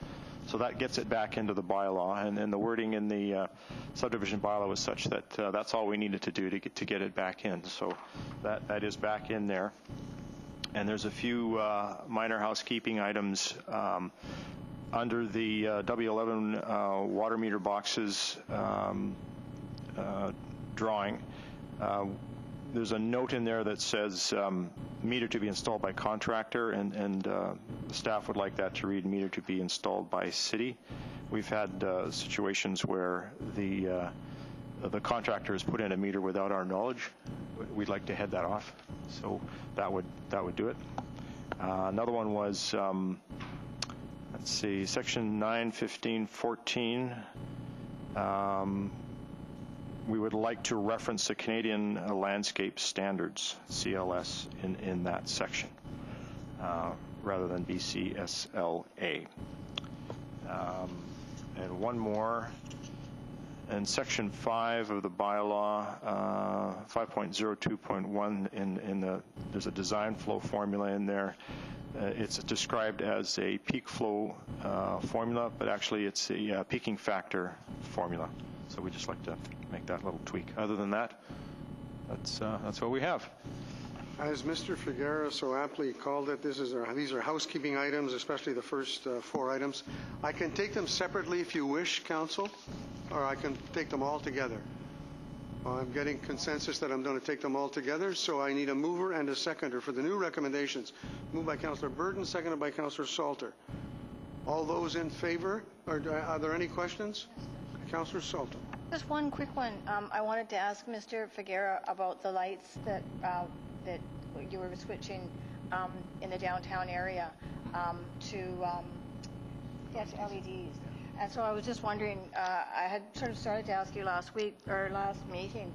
Speaker 12: So that gets it back into the bylaw, and then the wording in the subdivision bylaw was such that that's all we needed to do to get it back in. So that is back in there. And there's a few minor housekeeping items under the W11 water meter boxes drawing. There's a note in there that says meter to be installed by contractor, and the staff would like that to read meter to be installed by city. We've had situations where the contractor has put in a meter without our knowledge. We'd like to head that off, so that would do it. Another one was, let's see, section 9:15:14. We would like to reference the Canadian Landscape Standards, CLS, in that section, rather than BCSLA. And one more, in section 5 of the bylaw, 5.02.1, there's a design flow formula in there. It's described as a peak flow formula, but actually it's a peaking factor formula. So we just like to make that little tweak. Other than that, that's what we have.
Speaker 1: As Mr. Figuera so aptly called it, these are housekeeping items, especially the first 4 items. I can take them separately if you wish, Council, or I can take them all together. I'm getting consensus that I'm going to take them all together, so I need a mover and a seconder for the new recommendations. Moved by Councillor Burton, seconded by Councillor Salter. All those in favor? Are there any questions? Councillor Salter.
Speaker 4: Just one quick one. I wanted to ask Mr. Figuera about the lights that you were switching in the downtown area to LEDs. And so I was just wondering, I had sort of started to ask you last week or last meeting,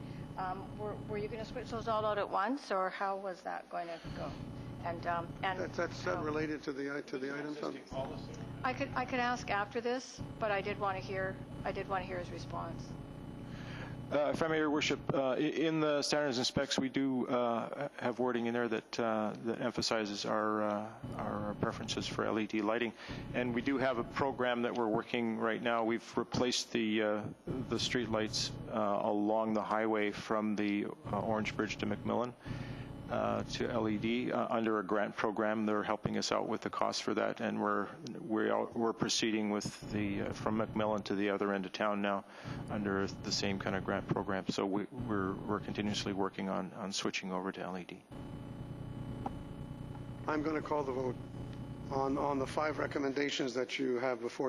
Speaker 4: were you going to switch those all out at once, or how was that going to go? And
Speaker 1: that's related to the items.
Speaker 4: I could ask after this, but I did want to hear his response.
Speaker 12: If I may, Your Worship, in the standards and specs, we do have wording in there that emphasizes our preferences for LED lighting, and we do have a program that we're working right now. We've replaced the street lights along the highway from the Orange Bridge to McMillan to LED under a grant program. They're helping us out with the cost for that, and we're proceeding with from McMillan to the other end of town now under the same kind of grant program. So we're continuously working on switching over to LED.
Speaker 1: I'm going to call the vote on the 5 recommendations that you have before you.